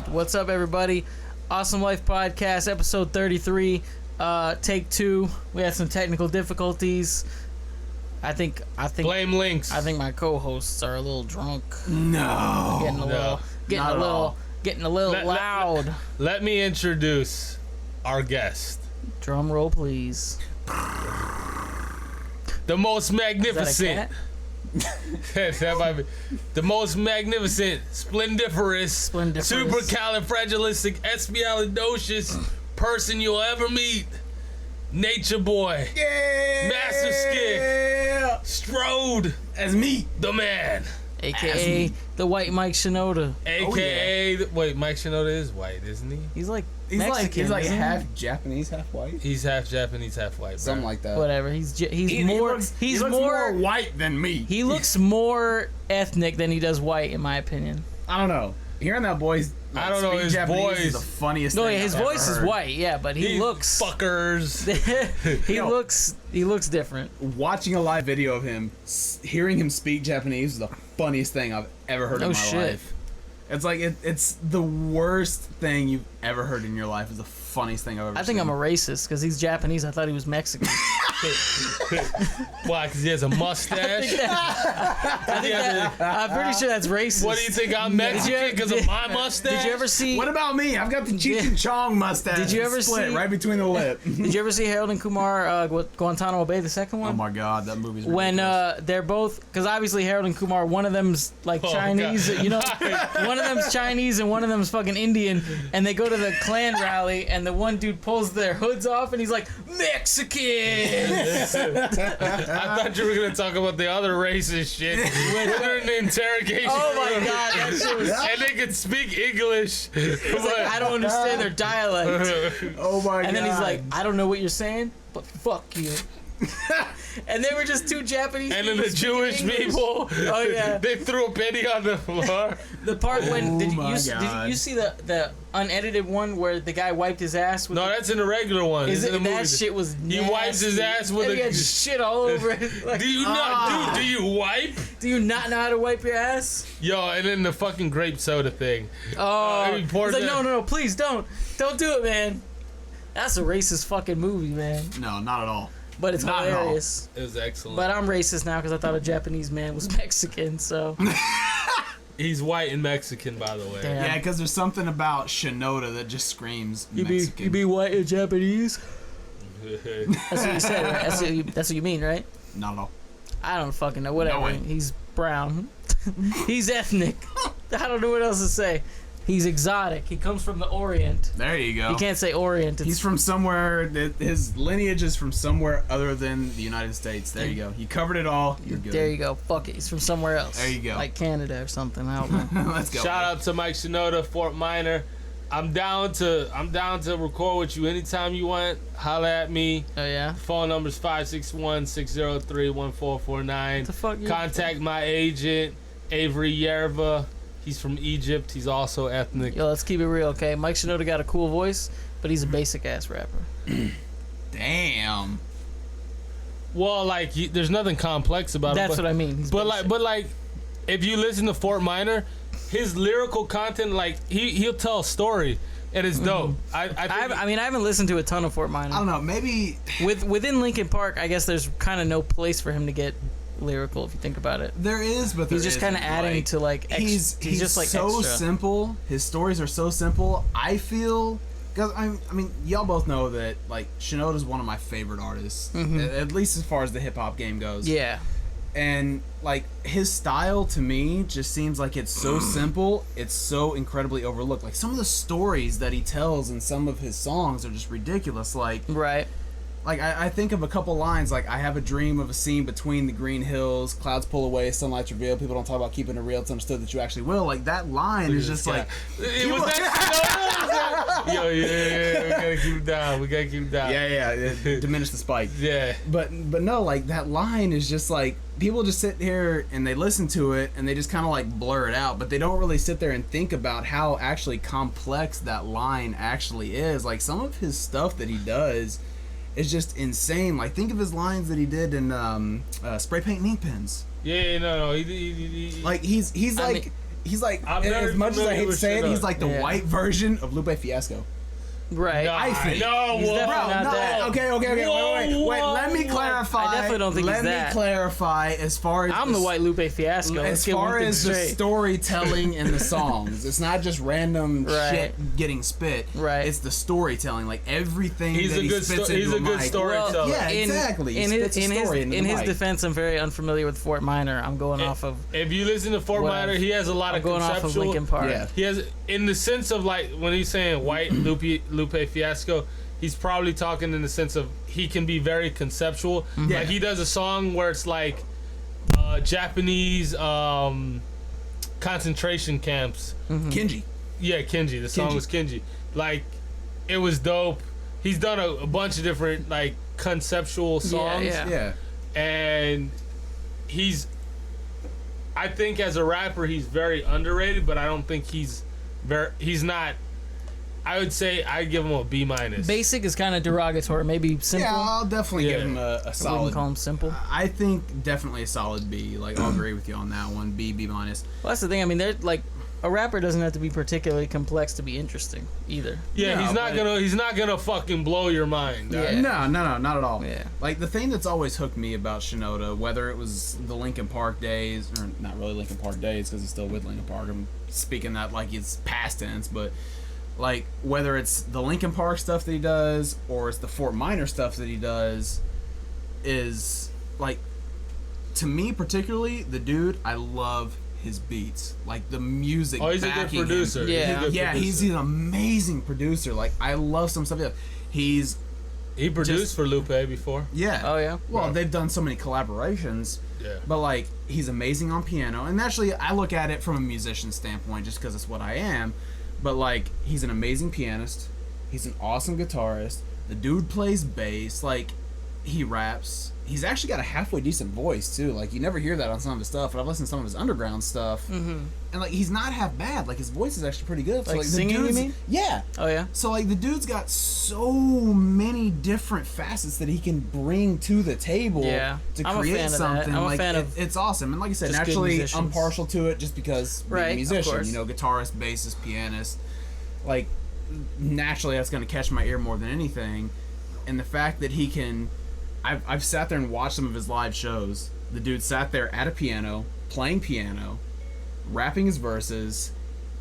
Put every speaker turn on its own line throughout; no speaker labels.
right. What's up, everybody? Awesome Life Podcast, episode 33, take 2. We had some technical difficulties. I think.
Blame Lynx.
I think my co-hosts are a little drunk.
No.
Getting a little loud.
Let me introduce our guest.
Drum roll, please.
The most magnificent.
Is that a cat?
That might be the most magnificent, splendiferous, supercalifragilisticexpialidocious person you'll ever meet. Nature Boy.
Yeah.
Master Skick. Strode.
As me.
The man.
AKA the white Mike Shinoda.
AKA, wait, Mike Shinoda is white, isn't he?
He's like Mexican.
He's like half Japanese, half white.
He's half Japanese, half white.
Something like that.
Whatever. He's
he
more.
Looks,
he's
he looks more white than me.
He looks more ethnic than he does white, in my opinion.
I don't know. Hearing that boy's
I don't know, his
Japanese
voice
is the funniest
no,
thing
his
I've
voice
ever
is
heard.
white, yeah, but he looks
fuckers.
he looks different.
Watching a live video of him, hearing him speak Japanese is the funniest thing I've ever heard in my life. It's like it's the worst thing you've ever heard in your life. Is the funniest thing I've ever seen.
I think I'm a racist because he's Japanese. I thought he was Mexican.
Why? Because he has a mustache?
I'm pretty sure that's racist.
What do you think? I'm Mexican because of my mustache?
Did you ever see?
What about me? I've got the Cheech and Chong mustache.
Did you ever
split
see
right between the lip?
Did you ever see Harold and Kumar Guantanamo Bay, the second one?
Oh my god, that movie's
when
ridiculous.
they're both, because obviously Harold and Kumar, one of them's like Chinese,
God.
you know, one of them's Chinese and one of them's fucking Indian, and they go to the Klan rally, and the one dude pulls their hoods off, and he's like, Mexicans!
I thought you were going to talk about the other racist shit. When they're in the interrogation
Oh my
room.
god, that shit was...
And they can speak English.
It's like, I don't understand their dialect.
Oh my god.
And then he's like, I don't know what you're saying, but fuck you. And they were just two Japanese
And then the
people speaking
Jewish
English.
people,
Oh yeah.
they threw a penny on the floor.
The part when did
my
you
God.
see the unedited one where the guy wiped his ass with
No, that's in the regular one.
is
It's
it
in the
that
movie.
shit was
He
nasty.
wipes his ass with
and he
a...
had shit all over it. Like,
Do you not, dude, do you wipe?
do you not know how to wipe your ass?
Yo, and then the fucking grape soda thing.
Oh,
he
he's
poured
like,
that-
no, please don't do it, man. That's a racist fucking movie, man.
no, not at all.
But it's
Not at all.
hilarious.
It was excellent.
But I'm racist now because I thought a Japanese man was Mexican, so.
He's white and Mexican, by the way.
Damn.
Yeah, because there's something about Shinoda that just screams
You
Mexican.
be white and Japanese? That's what you said, right? That's what you mean, right?
Not at all.
I don't fucking know. Whatever.
No way.
He's brown. He's ethnic. I don't know what else to say. He's exotic. He comes from the Orient.
There you go.
You can't say Orient. It's,
He's from somewhere. His lineage is from somewhere other than the United States. There you go. You covered it all. You're good.
there you go. Fuck it. He's from somewhere else.
There you go.
Like Canada or something. I don't know.
Let's go.
Shout out to Mike Shinoda, Fort Minor. I'm down to record with you anytime you want. Holla at me.
Oh yeah.
Phone number's 561-603-1449.
What the fuck?
Contact my agent, Avery Yerva. He's from Egypt. He's also ethnic.
Yo, let's keep it real, okay? Mike Shinoda got a cool voice, but he's a basic ass rapper.
Damn.
Well, like there's nothing complex about
That's
it.
what I mean. He's
But
basic.
like, if you listen to Fort Minor, his lyrical content, like he'll tell a story, and it's dope. I
mean, I haven't listened to a ton of Fort Minor.
I don't know. Maybe.
Within Linkin Park, I guess there's kind of no place for him to get lyrical if you think about it.
There is, but
He's just kind of adding to like.
He's
just like
so
extra.
simple. His stories are so simple. I feel. Because I mean, y'all both know that like Shinoda's one of my favorite artists, at least as far as the hip hop game goes.
Yeah.
And like his style to me just seems like it's so simple, it's so incredibly overlooked. Like some of the stories that he tells in some of his songs are just ridiculous. Like
Right.
I think of a couple lines like I have a dream of a scene between the green hills, clouds pull away, sunlight's revealed, people don't talk about keeping it real, it's understood that you actually will. Like that line is just like
it was that. Yo, yeah, we gotta keep it down.
diminish the spike.
Yeah.
But no, like that line is just like people just sit here and they listen to it and they just kind of like blur it out, but they don't really sit there and think about how actually complex that line actually is. Like some of his stuff that he does is just insane. Like think of his lines that he did in spray paint and ink pens.
Yeah, no, he
Like he's like he's like,
I'm very
as much as I
familiar
hate to
with
say it,
Shinoda.
he's like the
Yeah.
white version of Lupe Fiasco.
Right.
I think.
No,
He's
whoa.
definitely not
No,
that.
okay. Wait. Let me clarify.
I definitely don't think
Let
he's
me
that.
clarify as far as
I'm the white Lupe Fiasco. Let's
As
get one
far
thing
as the
straight.
storytelling in the songs, it's not just random
Right.
shit getting spit.
Right.
It's the storytelling, like everything
He's
that
a
he
good
spits
sto-
into
he's a good
mic.
storyteller.
Yeah, exactly. He
In
spits
his,
a story into
in
the
his
mic.
defense, I'm very unfamiliar with Fort Minor. I'm going off of
If you listen to Fort
What
Minor, he has a lot
I'm
of
going off
conceptual.
of Linkin Park.
Yeah.
He has, in the sense of like when he's saying white Lupe Fiasco, he's probably talking in the sense of he can be very conceptual.
Yeah.
Like he does a song where it's like Japanese concentration camps.
Kenji.
Yeah, Kenji. The song
Kenji.
was Kenji. Like, it was dope. He's done a bunch of different like conceptual songs.
Yeah.
Yeah.
And I think as a rapper he's very underrated, but I don't think he's not. I would say I'd give him a B-.
Basic is kind of derogatory. Maybe simple.
Yeah, I'll definitely give
Yeah.
him a
I wouldn't
solid.
call him simple.
I think definitely a solid B. Like I'll agree with you on that one. B minus.
Well, that's the thing. I mean, they're like, a rapper doesn't have to be particularly complex to be interesting either.
Yeah,
No,
he's not gonna fucking blow your mind.
Yeah.
No, not at all.
Yeah.
Like the thing that's always hooked me about Shinoda, whether it was the Linkin Park days, or not really Linkin Park days because he's still with Linkin Park. I'm speaking that like it's past tense, but like whether it's the Linkin Park stuff that he does or it's the Fort Minor stuff that he does, is like, to me particularly, the dude, I love his beats, like the music.
Oh, he's a good
backing him.
producer.
Yeah.
He's a good
Yeah, he's
producer.
an amazing producer. Like I love some stuff.
He produced for Lupe before.
Yeah.
Oh, yeah?
Well,
Right.
they've done so many collaborations.
Yeah.
But like, he's amazing on piano, and actually, I look at it from a musician standpoint, just because it's what I am. But like, he's an amazing pianist. He's an awesome guitarist. The dude plays bass. Like, he raps. He's actually got a halfway decent voice too. Like, you never hear that on some of his stuff. But I've listened to some of his underground stuff, and like, he's not half bad. Like, his voice is actually pretty good. So,
Like
the
singing, you
dude's-
mean?
Yeah.
Oh, yeah?
So like the dude's got so many different facets that he can bring to the table
Yeah.
to
I'm a
create
fan of that.
something.
I'm a
like
fan of
it's awesome. And like I said,
just good
naturally I'm
musicians.
partial to it just because being
Right,
a
of
musician,
course.
you know, guitarist, bassist, pianist. Like naturally that's gonna catch my ear more than anything. And the fact that he can I've sat there and watched some of his live shows. The dude sat there at a piano, playing piano, rapping his verses,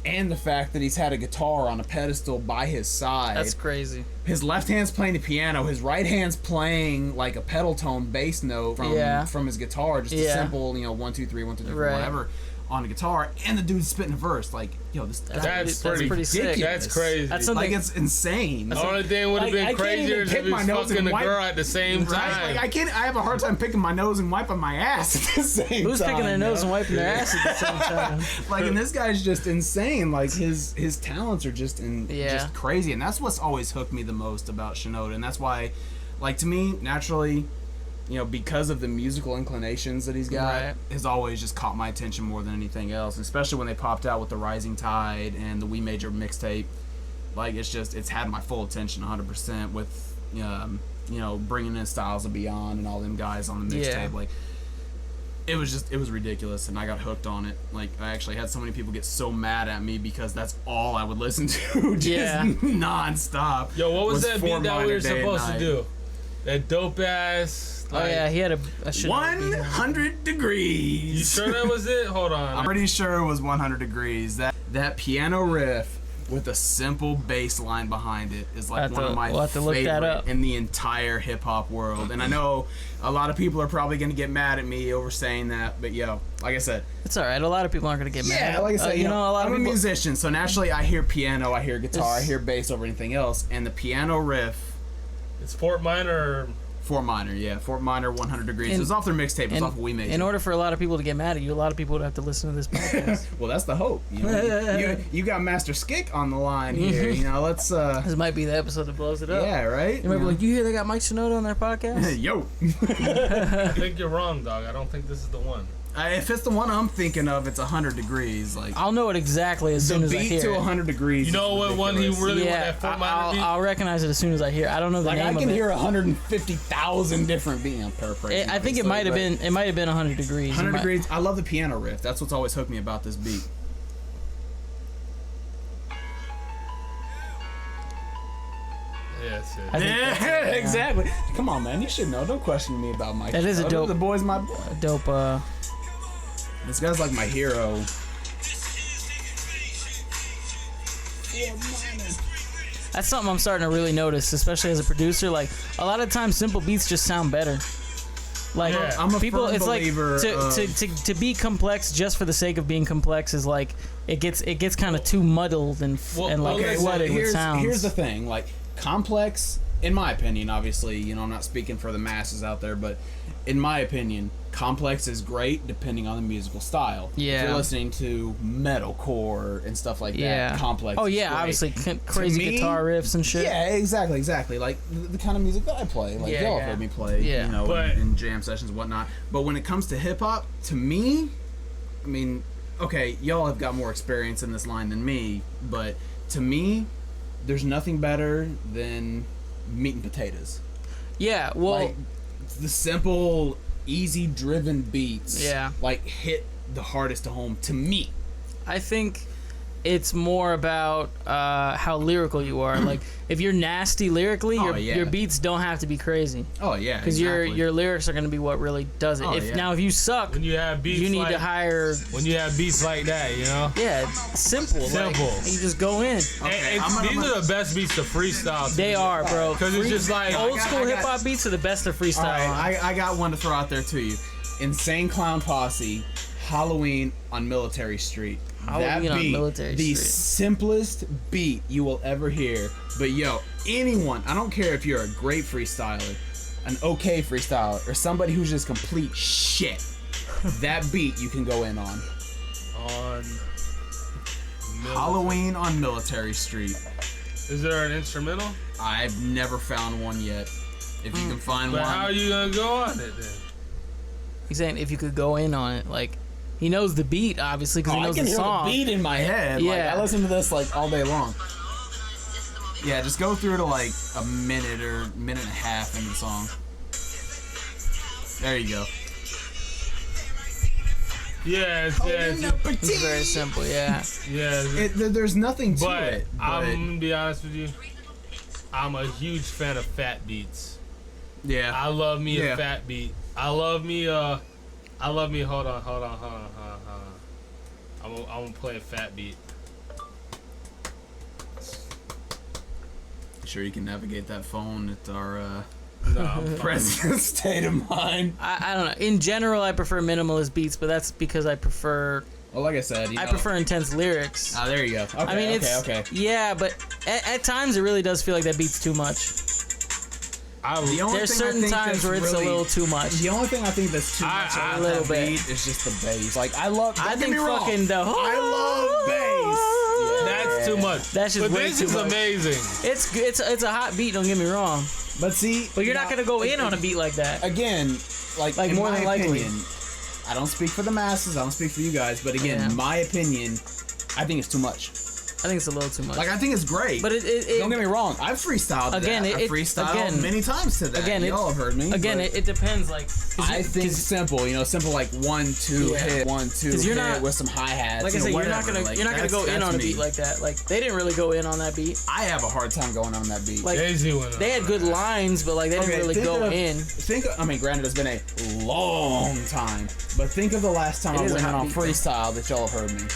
and the fact that he's had a guitar on a pedestal by his side.
That's crazy.
His left hand's playing the piano, his right hand's playing like a pedal tone bass note from his guitar, just a
Yeah.
simple, 1 2 3 1 2 3 4,
Right.
whatever, on the guitar, and the dude's spitting a verse. Like, this
That's
pretty
ridiculous.
sick.
That's crazy.
That's
Like,
something.
it's insane.
The only thing would have
Like, I
been
can't even
crazier is
pick
if he
my
was
nose and
fucking a
wipe-
girl at the same
Right?
time.
Like, I have a hard time picking my nose and wiping my ass at the same
Who's
time.
picking their nose
yo?
and wiping their ass at the same time?
Like, and this guy's just insane. Like, his talents are just
Yeah.
just crazy, and that's what's always hooked me the most about Shinoda, and that's why, like, to me, naturally, because of the musical inclinations that he's got,
Right.
has always just caught my attention more than anything else. Especially when they popped out with the Rising Tide and the We Major mixtape. Like, it's had my full attention 100% with, bringing in Styles of Beyond and all them guys on the mixtape.
Yeah.
Like, it was ridiculous, and I got hooked on it. Like, I actually had so many people get so mad at me because that's all I would listen to, just
Yeah.
nonstop.
Yo, what was that
Fort
beat that we
Minor
were
Day and
supposed to
Night.
do? That dope ass.
Oh, yeah, he had a shit.
100 degrees.
You sure that was it? Hold on.
I'm pretty sure it was 100 degrees. That piano riff with a simple bass line behind it is like one of my
we'll have to look that
favorite
up.
in the entire hip hop world. And I know a lot of people are probably gonna get mad at me over saying that, but like I said,
It's all right. A lot of people aren't gonna get mad.
yeah, like I said,
a lot
I'm
of
a
people.
musician, so naturally I hear piano, I hear guitar, I
It's-
hear bass over anything else, and the piano riff.
It's Fort Minor.
Fort Minor 100 degrees. It was off their mixtape. It was off of We Made
In order for a lot of people to get mad at you, a lot of people would have to listen to this podcast.
Well, that's the hope. You got Master Skick on the line here. Let's.
This might be the episode that blows it up.
Yeah, right.
You might be like, you hear they got Mike Shinoda on their podcast?
Yo.
I think you're wrong, dog. I don't think this is the one.
If it's the one I'm thinking of, it's 100 degrees. Like
I'll know it exactly as
the
soon as I
beat
hear
to
it.
100 degrees.
You know
is
what one he
ridiculous.
really
Yeah,
that Fort Minor beat?
I'll recognize it as soon as I hear it. I don't know the
Like
name
I can
of
hear
it.
150,000 different beats. I'm paraphrasing.
I think it might have been 100 degrees.
100 degrees. I love the piano riff. That's what's always hooked me about this beat.
That's it.
I think that's
Yeah,
it,
exactly. Come on, man. You should know. Don't question me about my.
That is a dope-
The boy's my boy.
dope.
This guy's like my hero.
That's something I'm starting to really notice, especially as a producer. Like a lot of times, simple beats just sound better. Like
Yeah.
I'm a
people,
firm
it's like
believer
to be complex just for the sake of being complex is like it gets kind of too muddled and like
Okay, well,
flooded with sounds.
here's the thing. Like complex, in my opinion, obviously, you know, I'm not speaking for the masses out there, but in my opinion, complex is great depending on the musical style.
Yeah.
If you're listening to metalcore and stuff like
Yeah.
that, complex.
Oh
is
yeah,
great.
obviously crazy
me,
guitar riffs and shit.
Yeah, exactly. Like the kind of music that I play, like
Yeah,
y'all
yeah.
have heard me play,
Yeah.
you know,
But-
in jam sessions and whatnot. But when it comes to hip hop, to me, I mean, okay, y'all have got more experience in this line than me, but to me, there's nothing better than meat and potatoes.
Yeah, well,
Like the simple, easy driven beats.
Yeah.
Like hit the hardest to home to me.
I think it's more about how lyrical you are. Like if you're nasty lyrically,
Oh,
your
yeah.
your beats don't have to be crazy
Oh yeah.
because your lyrics are going to be what really does it.
Oh,
If
yeah.
now if you suck,
When you have beats,
you need
like,
to hire.
when you have beats like that, you know.
Yeah, simple.
Simple.
Like, you just go in.
Okay,
These are the best beats to freestyle.
They are, bro.
Because it's just like
Old
I got-
school
I got-
hip hop beats are the best to freestyle.
All right,
on.
I got one to throw out there to you. Insane Clown Posse, Halloween on Military Street.
Halloween
that
on
beat,
Military
the
Street.
simplest beat you will ever hear. But yo, anyone, I don't care if you're a great freestyler, an okay freestyler, or somebody who's just complete shit. That beat you can go in on. Halloween on Military Street.
Is there an instrumental?
I've never found one yet. If you can find
But
one.
how are you gonna go on it then?
He's saying if you could go in on it, like he knows the beat obviously because he
I
knows
can
the
hear
song.
the beat in my head.
Yeah.
Like, I listen to this like all day long. Yeah, just go through to like a minute or minute and a half in the song. There you go.
Yeah,
It's very simple. Yeah.
yeah.
There's nothing to
But
it.
I'm
But
gonna be honest with you. I'm a huge fan of fat beats.
yeah,
I love me
Yeah.
a fat beat. I love me. Hold on. I'm gonna play a fat beat.
sure you can navigate that phone at our
No, I'm
present state of mind.
I don't know. In general, I prefer minimalist beats, but that's because I prefer
Well, like I said,
I prefer intense lyrics.
Ah, there you go. Okay,
I mean, it's
okay.
yeah, but at times it really does feel like that beat's too much.
The only
There's
thing I
certain
think
times
that's
where it's
really-
a little too much.
The only thing I think that's too much
I-
on
a little
that
bit.
beat is just the bass. Like I love. Don't
I
get
think
me wrong.
fucking the
I love bass.
That's too much.
That's just
but
way
this
too
is
much.
amazing.
It's a hot beat. Don't get me wrong.
But see,
But you're not
now,
gonna go in on a beat like that.
again. Like in
more
my
than likely.
opinion, I don't speak for the masses. I don't speak for you guys. But again,
Yeah.
my opinion, I think it's too much.
I think it's a little too much.
Like I think it's great.
but it
don't get me wrong. I've freestyled
Again,
that. I've
it-
freestyled
again-
many times to that.
again,
Y'all have heard me.
again
but
it depends. Like 'cause
I
you-
think
'cause-
simple. You know, simple like 1 2
Yeah.
hit 1 2
'Cause you're
hit
not-
with some hi hats.
like I said, you're not gonna go in on a beat like that. Like they didn't really go in on that beat.
I have a hard time going on that beat.
Like
Daisy went
they had good lines, but like they didn't really
think
go
of-
in.
I mean, granted, it's been a long time, but think of the last time
It
I
is a
went
hot
on
beat, though.
freestyle that y'all have heard me.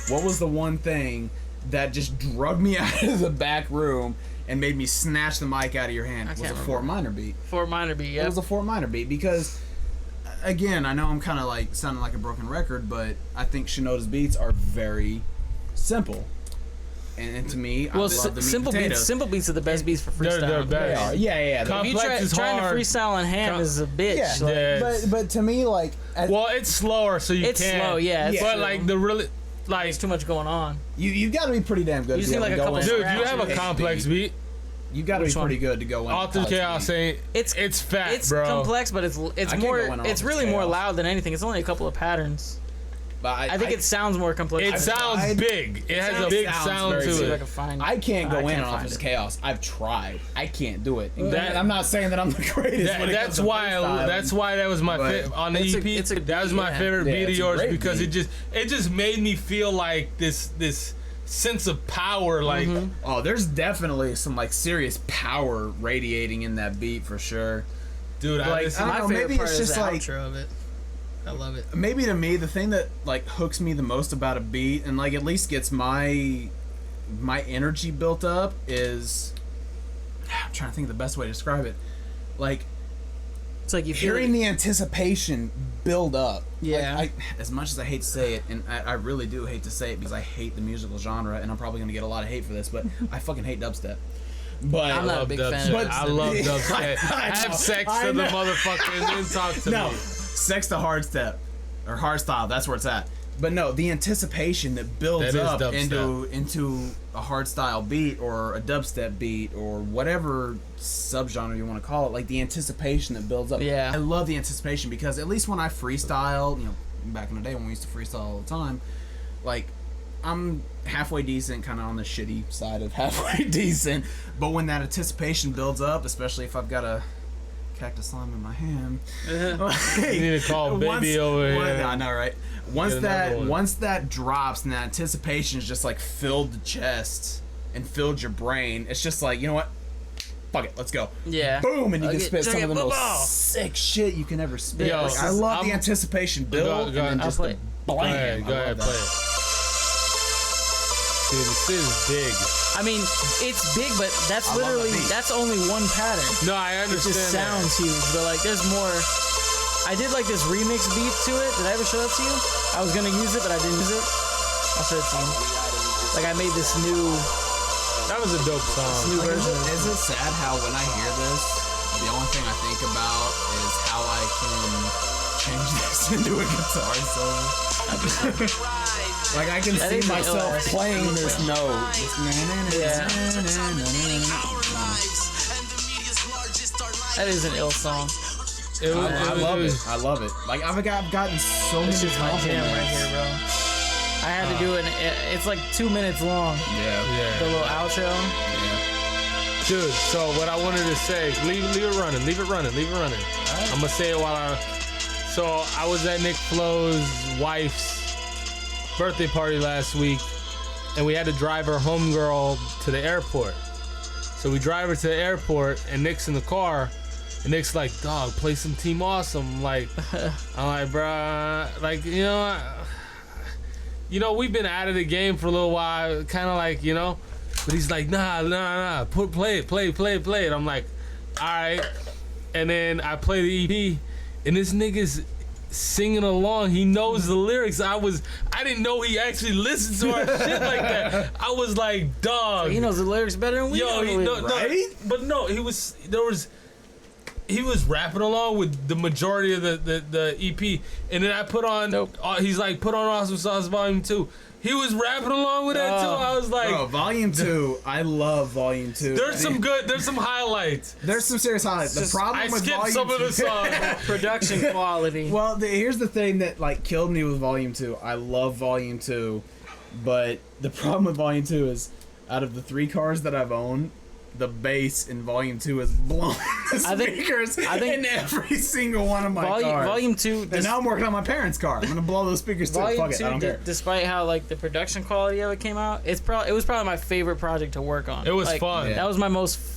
What was the one thing that just drug me out of the back room and made me snatch the mic out of your hand?
I
It was
can't
a Fort Minor beat.
Fort Minor beat,
It
yeah.
was a Fort Minor beat because, again, I know I'm kind of like sounding like a broken record, but I think Shinoda's beats are very simple. And to me, I
Well,
love the meat and
simple
potatoes.
beats are the best beats for freestyle.
They're
They
best.
are. Yeah.
If you
Complex is
trying to
hard.
freestyle on ham is a bitch.
Yeah,
Like,
Yeah.
but to me, like,
Well, it's slower, so you
it's
can't.
slow, yeah. It's
But
true.
like the really, like,
There's too much going on.
you got to be pretty damn good.
You
to
just
be
need
able
like
to
a
go
couple
in.
dude, you have a
Beat.
complex beat.
You got to be
Which one?
pretty good to go in.
All through chaos saying it's fat,
It's
bro.
complex, but it's
can't
more.
go in on
It's
all
really
this
more
chaos.
loud than anything. It's only a couple of patterns.
But
I think it sounds more complex.
It sounds
tried.
big. It has a
sounds-
big
sounds
sound
very
to
good.
it.
like a fine.
I can't go
I
in
can't
on
find
Office
it.
Chaos. I've tried. I can't do it.
That-
I'm not saying that I'm the greatest. when it comes
That's
to
why.
freestyling.
That's why that was my
But
on the
it's a-
EP.
it's a-
that was my
yeah.
favorite
Yeah,
beat of
it's a
yours
great
because
beat.
it just made me feel like this sense of power, like
Oh, there's definitely some like serious power radiating in that beat for sure.
dude,
Like,
listen,
I don't know,
favorite
maybe
part
it's
is
just
the
like
outro of it. I love it.
maybe to me the thing that like hooks me the most about a beat and like at least gets my energy built up is I'm trying to think of the best way to describe it. Like
It's like you feel
hearing the anticipation build up.
Yeah.
Like, as much as I hate to say it, and I really do hate to say it because I hate the musical genre, and I'm probably going to get a lot of hate for this, but I fucking hate dubstep. But
I'm not a
love
big
dubstep.
fan of
I love dubstep.
I know.
Have sex
I
to the
know.
motherfucker and then talk to
no,
me.
sex to hard step or hard style. That's where it's at. But no, the anticipation that builds
That is
up
dubstep.
into a hard style beat or a dubstep beat or whatever subgenre you want to call it, like the anticipation that builds up.
Yeah.
I love the anticipation because at least when I freestyle, you know, back in the day when we used to freestyle all the time, like I'm halfway decent, kind of on the shitty side of halfway decent. But when that anticipation builds up, especially if I've got a cactus lime in my hand,
You need to call baby over here.
I know, right? Once
Get another one.
once that drops and that anticipation is just like filled the chest and filled your brain, it's just like, you know what? Fuck it, let's go.
Yeah.
Boom, and you can
Okay,
spit
check
some of
it,
the
blah,
most sick shit you can ever spit.
Yo,
Like, I love the
I'm-
anticipation build
Go
and
ahead.
then
I'll
just
play
the
it.
Go
blam.
ahead,
I
go
love
ahead,
that.
play it. Dude, this is big.
I mean, it's big, but that's
I love
literally,
that beat.
that's only one pattern.
No, I
It
understand.
just sounds huge, but like there's more. I did like this remix beat to it. Did I ever show that to you? I was gonna use it, but I didn't use it. I'll show it to you. Like I made this new
That was a dope song.
new
Like,
version.
is it sad how when I hear this, the only thing I think about is how I can change this into a guitar solo? Like I can
That
see
is an
myself
ill-ass
playing this note.
Yeah. That is an ill song.
It was,
I love it. I love it. Like I've gotten so many
This is my jam
compliments.
right here, bro. I had to do it. It's like 2 minutes long.
Yeah.
The
Yeah.
little outro.
Yeah.
Dude, so what I wanted to say, leave it running, leave it running, leave it running. I'm gonna say it while so I was at Nick Flo's wife's birthday party last week, and we had to drive her homegirl to the airport. So we drive her to the airport, and Nick's in the car, and Nick's like, dog, play some Team Awesome. I'm like, bruh, like, we've been out of the game for a little while, kind of like, but he's like, nah, play it. I'm like, all right. And then I play the EP, and this nigga's singing along. He knows the lyrics. I didn't know he actually listened to our shit like that. I was like, dog.
He knows the lyrics better than we know.
He was rapping along with the majority of the EP, and then I put on.
Nope.
He's like, put on Awesome Sauce Volume 2. He was rapping along with that too. I was like,
Bro, Volume 2, I love Volume 2.
there's some highlights.
There's some serious highlights. The problem
I
with
skipped
Volume
some of
2
the songs.
Production quality.
Well, here's the thing that like killed me with Volume 2. I love Volume 2, but the problem with Volume 2 is out of the 3 cars that I've owned, the bass in Volume 2 is blowing the
I think-
speakers
I think-
in every single one of my cars.
Volume 2.
And now I'm working on my parents' car. I'm gonna blow those speakers too.
Volume
Fuck it,
2,
I don't care.
despite how like the production quality of it came out, it was probably my favorite project to work on.
It was
Like,
fun.
Yeah.
That was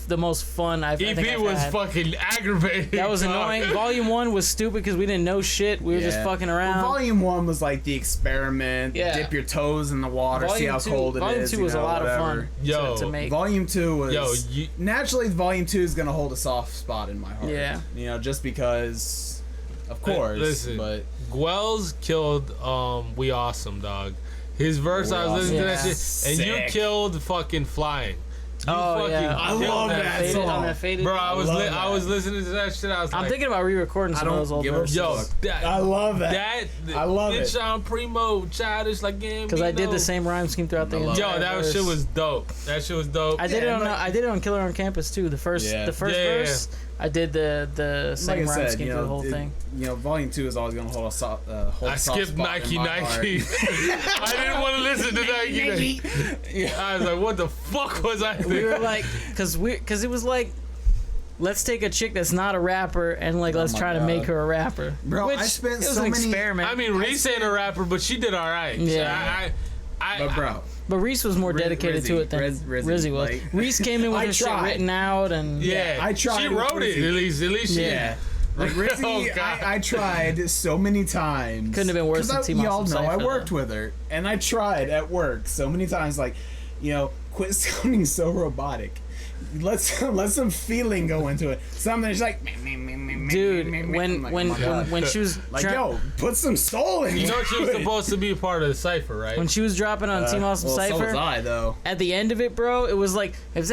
the most fun I think
EP
I've
was
had.
fucking aggravating.
That was
dog.
annoying. Volume 1 was stupid because we didn't know shit. We were just
Yeah.
fucking
Well,
around.
Volume 1 was like the experiment.
Yeah.
Dip your toes in the water, see
Volume
how
2
cold it
Volume
is.
2
you
was a
know,
lot
whatever.
of fun
Yo,
to make.
Volume 2 was
Yo,
naturally Volume 2 is gonna hold a soft spot in my heart.
Yeah.
Just because, of course.
listen.
But
Gwells killed We Awesome, dog. His verse, I was listening to that
Yeah.
shit, and you
Sick.
killed fucking Flying. You
Oh yeah,
I
killed
love that
Faded,
song.
on that faded.
Bro,
I love that.
I was listening to that shit. I was
I'm
like,
thinking about re-recording some
I
of
don't
those old
give a
verses
yo,
fuck. I love that.
that
I love it.
Bitch on Primo, childish like game.
because I did the same rhyme scheme throughout the
I love
entire
Yo, that
verse.
shit was dope. That shit was dope.
I did
Yeah,
it on
like-
I did it on Killer on Campus too. The first
Yeah.
Yeah.
verse. I did the same
like I
rhyme
said,
scheme through the whole thing.
Volume 2 is always gonna hold a soft
I
soft
skipped
spot
Nike
in my
Nike. I didn't want to listen to Nike. I was like, what the fuck was I
We
thinking?
were like, because it was like, let's take a chick that's not a rapper and like let's
my
try to
God.
make her a rapper.
Bro,
Which
I spent
it was
so
an
many-
experiment.
I mean, Reese ain't a rapper, but she did all right.
Yeah.
But bro,
But Reese was more dedicated to it than Rizzy was.
like-
Reese came in with
I
his shit
tried.
written out and
Yeah,
I tried
She
with
wrote it
Rizzy.
at least.
Yeah. Like Rizzy,
Oh, God.
I tried so many times.
Couldn't have been worse
'Cause
than Team
y'all
Awesome
know I
Cypher,
worked with her, and I tried at work so many times. Like, quit sounding so robotic. Let some feeling go into it. Something that's like,
dude,
I'm
when
like, oh my God.
when she was
Like, yo, put some soul in
You know she was
it.
supposed to be a part of the cipher, right?
when she was dropping on Team Awesome
well, so
Cypher,
was I, though.
at the end of it, bro, it was like like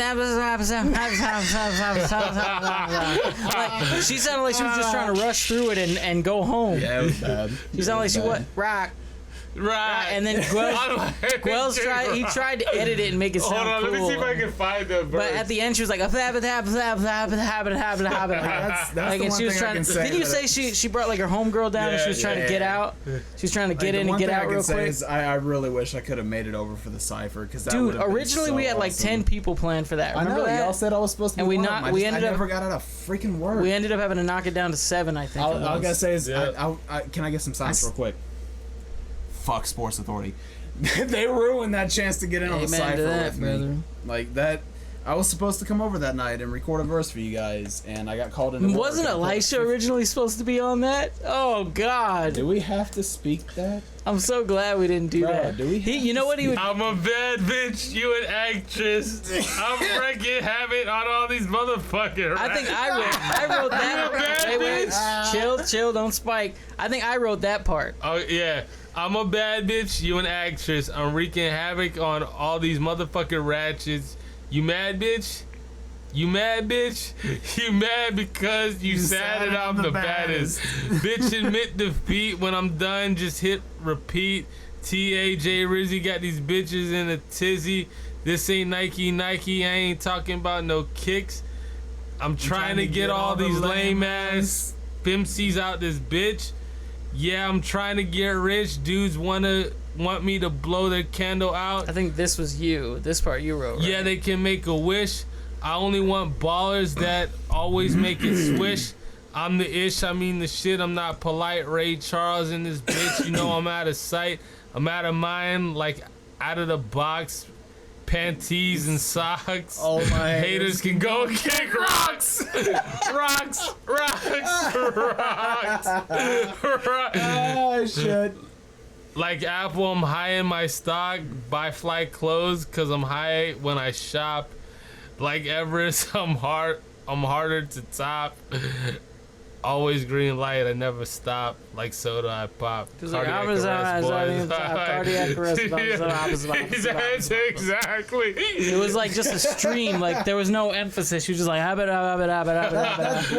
she sounded like she was just trying to rush through it and go home.
Yeah, it was bad.
She sounded like she what rock.
right.
And then Guel's tried to edit it and make it sound
Hold on,
cool.
let me see if I can find the verse.
But at the end, she was like,
That's
like,
the
and
one
she was
thing I
trying
can
to.
say.
Didn't you say she brought like her homegirl down and she was trying to get out? She was trying to get in and get out real quick.
Is I really wish I could have made it over for the cipher because that
Dude,
would have been
originally
so
we had like
awesome.
10 people planned for that.
I
Remember
know
that?
y'all said I was supposed to.
And
be
we
one of
not-
them.
we ended
I
up-
never got out of freaking work.
We ended up having to knock it down to 7, I think.
All
it
I
was.
gotta say is,
Yeah.
can I get some signs real quick? Fuck Sports Authority. They ruined that chance to get in on the
Amen
cipher
to that,
with me.
brother.
Like that. I was supposed to come over that night and record a verse for you guys, and I got called into work.
Wasn't Elisha originally supposed to be on that? Oh God!
Do we have to speak that?
I'm so glad we didn't do
Bro,
that.
do we
You know what he would?
I'm a bad bitch, you an actress. I'm wrecking habit on all these motherfuckers.
I think I wrote that.
You're a bad
Wait,
bitch.
chill, don't spike. I think I wrote that part.
Oh yeah, I'm a bad bitch, you an actress. I'm wreaking havoc on all these motherfucking ratchets. You mad bitch? You mad bitch? You mad because you sad and I'm the baddest. Bitch, admit defeat. When I'm done, just hit repeat. T.A.J. Rizzy got these bitches in a tizzy. This ain't Nike. I ain't talking about no kicks. I'm trying to get all these lame ass FMCs out this bitch. Yeah, I'm trying to get rich. Dudes want me to blow their candle out.
I think this was you. This part you wrote. Right?
Yeah, they can make a wish. I only want ballers that always make it swish. I'm the ish, I mean the shit. I'm not polite. Ray Charles in this bitch. You know I'm out of sight. I'm out of mind, like out of the box. Panties and socks.
Oh my
Haters can go kick rocks. Rocks.
Oh shit.
Like Apple, I'm high in my stock. Buy fly clothes cause I'm high when I shop. Like Everest, I'm harder to top. Always green light, I never stop. Like soda, I pop.
Cardiac arrest,
Exactly.
It was like just a stream. Like there was no emphasis. She was just like
Well,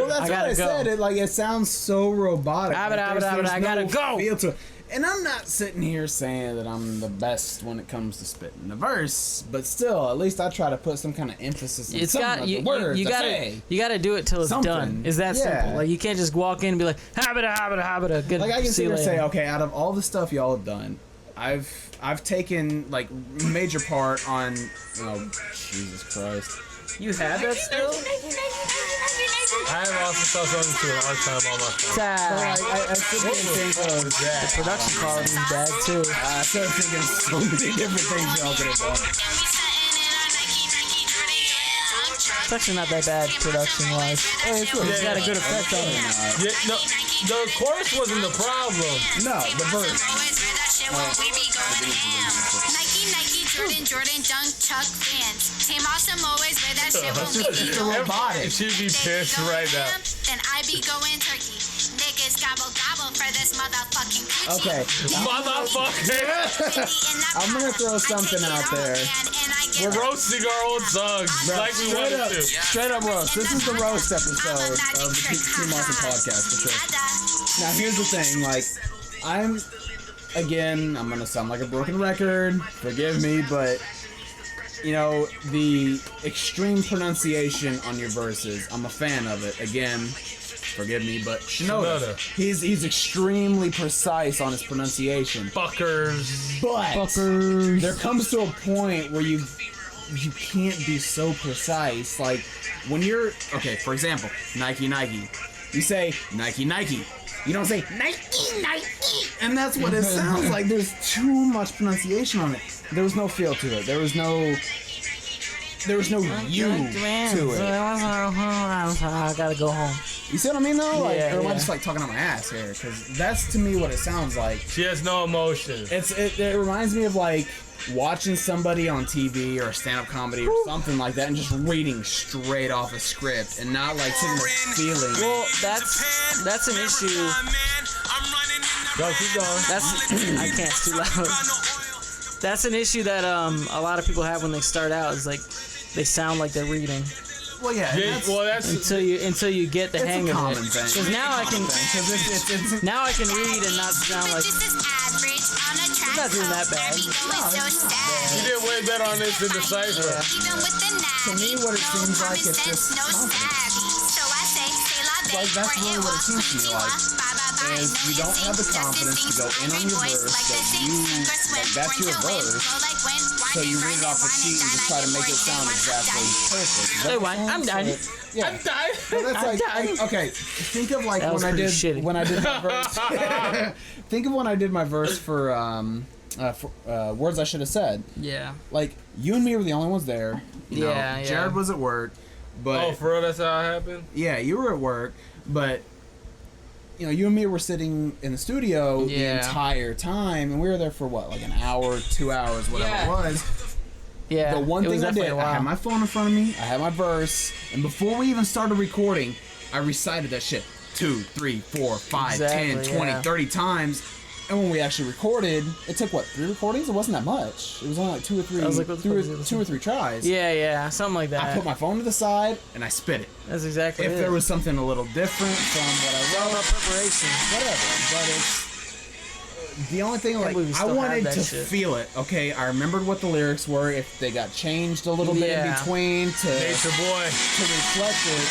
that's what I said. It sounds so robotic. There's
I gotta
no
go.
feel to it. And I'm not sitting here saying that I'm the best when it comes to spitting the verse, but still, at least I try to put some kind of emphasis in some of the words I say.
You gotta do it till it's
Something.
done. Is that
Yeah.
simple? Like you can't just walk in and be like habita. Good.
Like I can
see
sit
you
here and say,
later.
okay, out of all the stuff y'all have done, I've taken like major part on. Oh Jesus Christ!
You have that still?
I have also saw something to an art time on my phone.
I sit here and think of that.
Production quality is bad too.
I started thinking of so many different things y'all could have done.
It's actually not that bad production wise. It's got a good effect on it.
Yeah, no, the chorus wasn't the problem.
No, the verse.
Jordan, Dunk, Chuck fans. Team Awesome always wear that shit when we be going
robotic.
She'd be pissed right now.
Then I be going turkey. Niggas gobble for this motherfucking coochie.
Okay,
Motherfucker.
I'm gonna throw something out there.
We're roasting our old songs like we
straight
wanted
up,
to.
straight up roast. This is the roast episode of the Team Awesome podcast for sure. Now here's the thing, like I'm gonna sound like a broken record. Forgive me, but you know the extreme pronunciation on your verses. I'm a fan of it. Again, forgive me, but Shinoda, he's extremely precise on his pronunciation.
Fuckers.
But there comes to a point where you can't be so precise. Like when you're okay, for example, Nike. You say Nike. You don't say Nike, Nike, and that's what it sounds like. There's too much pronunciation on it. There was no feel to it. There was no you to it.
I gotta go home.
You see what I mean, though? Like,
Yeah,
or am I
yeah.
just like talking on my ass here? Because that's to me what it sounds like.
She has no emotion.
It reminds me of like watching somebody on TV or stand-up comedy or something like that and just reading straight off a script and not like sitting there feeling.
Well, that's an issue.
Go, keep going.
I can't. It's too loud. That's an issue that a lot of people have when they start out. Is like they sound like they're reading.
Well, yeah.
Yeah, that's
Until you get the
it's
hang
a
of
common
it.
thing.
Because now I can
It's
now I can read and not sound like.
It's
not doing that bad.
you did way better on this than the cipher.
To me, what it seems like is just like that's really what it seems to me like. Is you don't have the confidence to go in on your verse that that's your verse, so you read it off a sheet and just try to make it sound exactly perfect.
Hey, why? I'm done.
Yeah.
I'm dying.
So that's okay. Think of like
That was
when I
pretty
did
shitty.
when I did my verse. Think of when I did my verse for words I should have said.
Yeah.
Like you and me were the only ones there. You know,
Yeah.
Jared was at work, but
Oh, for real, that's how it happened?
yeah, you were at work, but you know, you and me were sitting in the studio the
Yeah.
entire time, and we were there for what, like an hour, 2 hours, whatever
Yeah.
it was.
Yeah.
The one
it was
thing I
definitely
did,
a while.
I had my phone in front of me, I had my verse, and before we even started recording, I recited that shit 2, 3, 4, 5, 10,
Exactly,
20,
yeah.
30 times. And when we actually recorded, it took what, 3 recordings? It wasn't that much. It was only like 2 or 3,
I was like, what the fuck is this?
2 or 3 tries.
Yeah, something like that.
I put my phone to the side and I spit it.
That's exactly
If
it.
there was something a little different from what I
all
wrote,
about preparation.
whatever. But it's the only thing, like,
believe we
I
still have
wanted
that
to
shit.
feel it. Okay, I remembered what the lyrics were. If they got changed a little bit in
Yeah.
between to
Nature boy.
reflect it.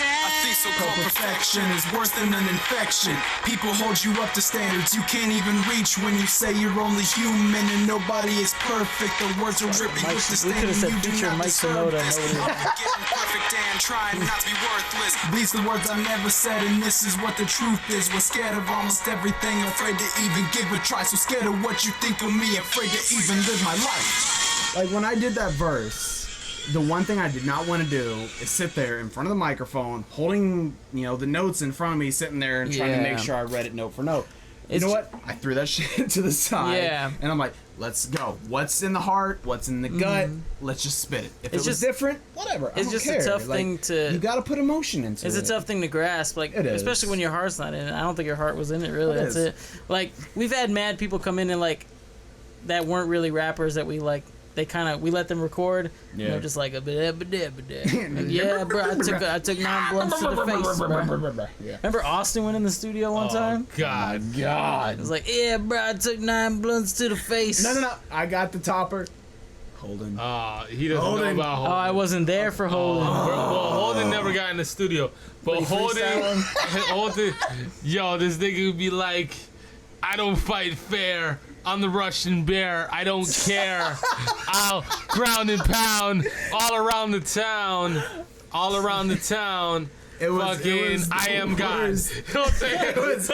I think so-called perfection is worse than an infection. People hold you up to standards you can't even reach when you say you're only human and nobody is perfect. The words are ripping
Mike-
with the
we could've
stain
said
you do
feature
not
Mike
deserve
Shinoda,
this.
nobody-
I'm getting perfect and trying not to be worthless. These the words I never said and this is what the truth is. We're scared of almost everything, afraid to even give a try. So scared of what you think of me, afraid to even live my life.
Like, when I did that verse, the one thing I did not want to do is sit there in front of the microphone, holding, you know, the notes in front of me, sitting there and trying to make
Yeah.
sure I read it note for note. You
It's
know what? I threw that shit to the side.
Yeah.
And I'm like, let's go. What's in the heart? What's in the gut? Let's just spit it. If
It's
it was
just-
different, whatever. I
it's
don't
just a
care.
tough
Like,
thing to-
You got to put emotion into
It's
it.
a tough thing to grasp, like
It is.
especially when your heart's not in it. I don't think your heart was in it, really.
It
That's
is.
it. Like we've had mad people come in and like that weren't really rappers that we like. They kind of we let them record. Yeah. And they're just like a bit. Like, yeah, bro. I took 9 blunts to the face, bro.
Yeah.
Remember Austin went in the studio one time?
God.
God.
It was like, yeah, bro. I took 9 blunts to the face.
No. I got the topper. Holden.
He doesn't
Holden.
know about Holden.
Oh, I wasn't there for Holden.
Well, Holden never got in the studio. But Holden, yo, this nigga would be like, I don't fight fair. I'm the Russian bear. I don't care. I'll ground and pound all around the town. All around the town.
It was
I am God.
worst.
He'll say
It was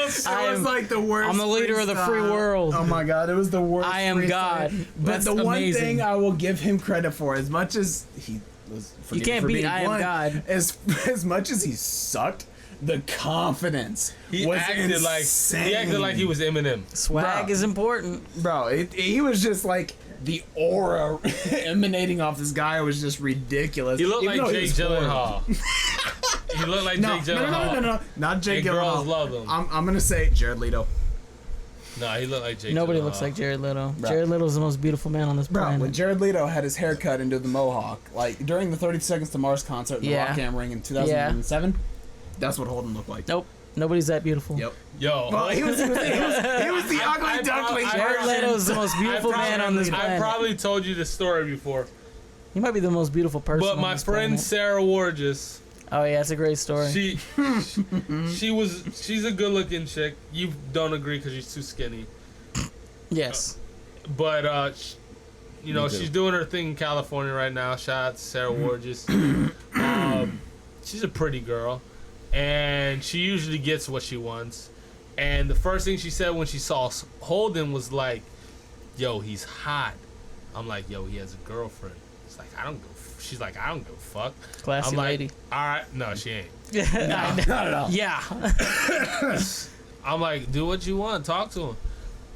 like the worst.
I'm the leader of the free
freestyle.
world.
Oh my god, it was the worst.
I am
freestyle.
God.
But
That's
the one
amazing.
thing I will give him credit for, as much as he was,
You can't beat I Am God.
As much as he sucked, the confidence
he
was
acted
insane.
like he was Eminem.
Swag
Bro.
is important.
Bro, he was just like the aura emanating off this guy was just ridiculous.
He looked
Even
like
though he
Jake
was horrible.
Gyllenhaal. He looked like
No,
Jake Gyllenhaal.
no, not Jake
And girls
Gyllenhaal.
love him.
I'm gonna say Jared Leto.
No, he looked like Jake
Nobody
Gyllenhaal.
looks like Jared Leto.
Bro.
Jared Leto's the most beautiful man on this
Bro,
planet.
when Jared Leto had his hair cut into the mohawk, like during the 30 Seconds to Mars concert in the
Yeah.
Rock Am Ring in 2007, that's what Holden looked like.
Nope. Nobody's that beautiful.
Yep.
Yo,
Well, he was the ugly duckling.
Jared Leto's the most beautiful man on this
I
planet.
probably told you this story before,
He might be the most beautiful person
but
on
my
this
friend
planet.
Sarah Wargis,
Oh yeah, it's a great story.
she's a good-looking chick. You don't agree because she's too skinny,
Yes.
but you know
Me too.
she's doing her thing in California right now. Shout out to Sarah Wargis. She's a pretty girl, and she usually gets what she wants. And the first thing she said when she saw Holden was like, yo, he's hot. I'm like, yo, he has a girlfriend. It's like, she's like, I don't give a fuck.
Classy
I'm like,
lady.
all right. No, she ain't.
Not at all.
Yeah.
I'm like, do what you want. Talk to him.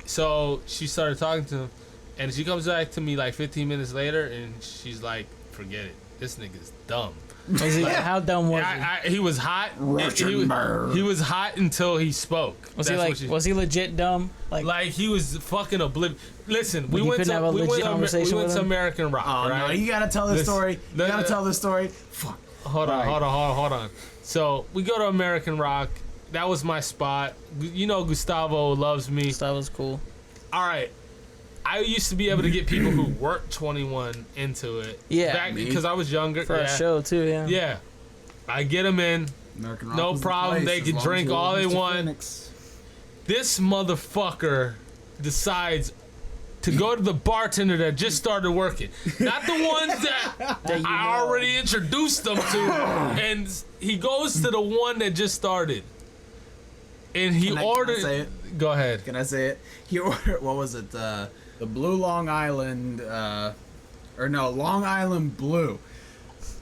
So she started talking to him. And she comes back to me like 15 minutes later. And she's like, forget it. This nigga's dumb.
Was he, how dumb was he?
He was hot. He was hot until he spoke.
Was he like? Was he legit dumb?
Like he was fucking oblivious. Listen, we
you
went
couldn't have a legit conversation with
to
him?
American Rock.
Oh
right?
no, you gotta tell this story. You gotta tell this story. Fuck.
Hold on. So we go to American Rock. That was my spot. You know, Gustavo loves me.
That was cool.
All right. I used to be able to get people who weren't 21 into it.
Yeah.
Because I was younger.
For a show, too, yeah.
Yeah. I get them in.
American Rock
No
was the
problem.
place,
They can
as long
drink
as you
all
were
they
Mr.
want.
Phoenix.
This motherfucker decides to go to the bartender that just started working. Not the ones that I already introduced them to. And he goes to the one that just started. And he ordered...
Can I say it?
Go ahead.
Can I say it? He ordered, what was it? The Blue Long Island, Long Island Blue.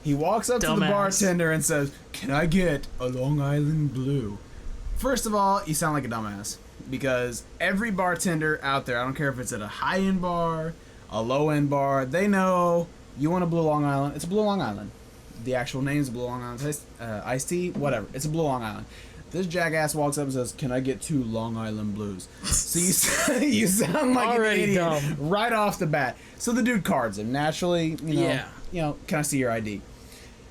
He walks up to the bartender and says, "Can I get a Long Island Blue?" First of all, you sound like a dumbass. Because every bartender out there, I don't care if it's at a high-end bar, a low-end bar, they know you want a Blue Long Island. It's a Blue Long Island. The actual name is Blue Long Island iced tea, whatever. It's a Blue Long Island. This jackass walks up and says, "Can I get 2 Long Island Blues?" So you sound like
already
an idiot
dumb.
right off the bat. So the dude cards him. Naturally, you know, "Can I see your ID?"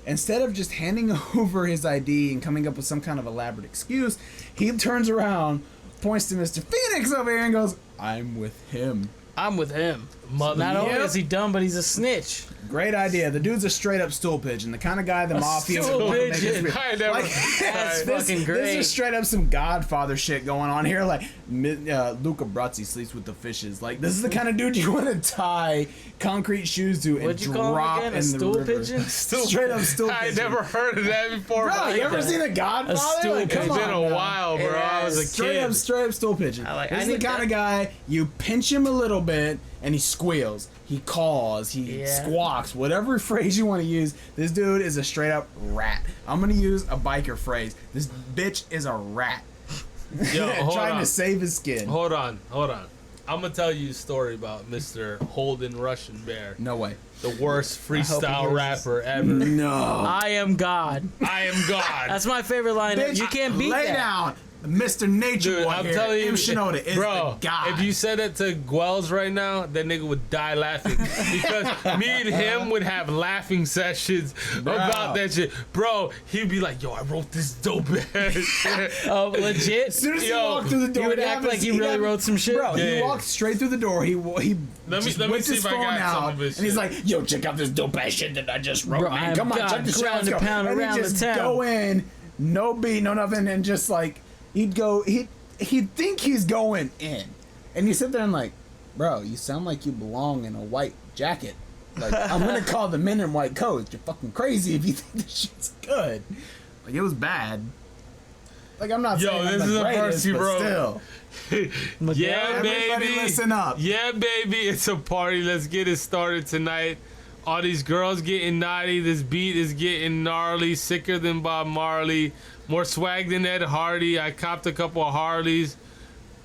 Instead of just handing over his ID and coming up with some kind of elaborate excuse, he turns around, points to Mr. Phoenix over here and goes, "I'm with him."
I'm with him.
Mother.
Not only
Yep.
is he dumb, but he's a snitch.
Great idea. The dude's a straight up stool pigeon, the kind of guy the mafia
stool
would want to make
pigeon.
his-
I never...
That's
this,
fucking
This
great.
is straight up some Godfather shit going on here. Like, Luca Brasi sleeps with the fishes. Like, this is the kind of dude you want to tie concrete shoes to and
What'd you call him
drop
again? A
in the
stool
river.
pigeon?
Straight up stool
I
pigeon.
never heard of that before.
Bro, you ever
that.
seen The Godfather?
stool
Like, come
It's been
on
a
now.
while, bro. I was a
Straight
kid.
up stool pigeon.
I
This is the
need
kind
that.
of guy you pinch him a little bit and he squeals, he caws, he squawks, whatever phrase you want to use. This dude is a straight up rat. I'm gonna use a biker phrase. This bitch is a rat.
Yo, hold
Trying
on.
to save his skin.
Hold on. I'm gonna tell you a story about Mr. Holden Russian Bear,
No way.
the worst freestyle
hears
rapper ever.
No.
I am God.
I am God.
That's my favorite line.
Bitch,
You can't beat
lay
that.
down. Mr. Nature
Dude,
Boy
I'm
here,
telling you,
M. Shinoda is
bro,
the guy.
if you said it to Guels right now, that nigga would die laughing. Because me and him would have laughing sessions about that shit. Bro, he'd be like, yo, I wrote this dope ass shit.
Oh, legit?
As soon as he
Yo,
walked through the door,
You would
he'd
act
have
like
his-
you
he'd
really
have-
wrote some shit?
Bro, he
Yeah.
walked straight through the door. He
Let me
whipped
see
his
if I
phone
got some
out,
of his
and he's
shit.
like, "Yo, check out this dope ass shit that I just wrote,
Bro,
man.
I'm
Come on,
God,
check this shit out.
ground
Let's
and
go."
pound
And
around
he'd
the
just
town.
go in, no beat, no nothing, and just like he'd think he's going in, and you sit there and like, bro, you sound like you belong in a white jacket. Like, I'm gonna call the men in white coats. You're fucking crazy if you think this shit's good. Like, it was bad. Like, I'm not
Yo,
saying I'm
this
the
is the
greatest,
verse he
but
wrote.
still.
Yeah,
Everybody
baby.
listen up.
Yeah, baby. It's a party. Let's get it started tonight. All these girls getting naughty. This beat is getting gnarly. Sicker than Bob Marley. More swag than Ed Hardy. I copped a couple of Harleys,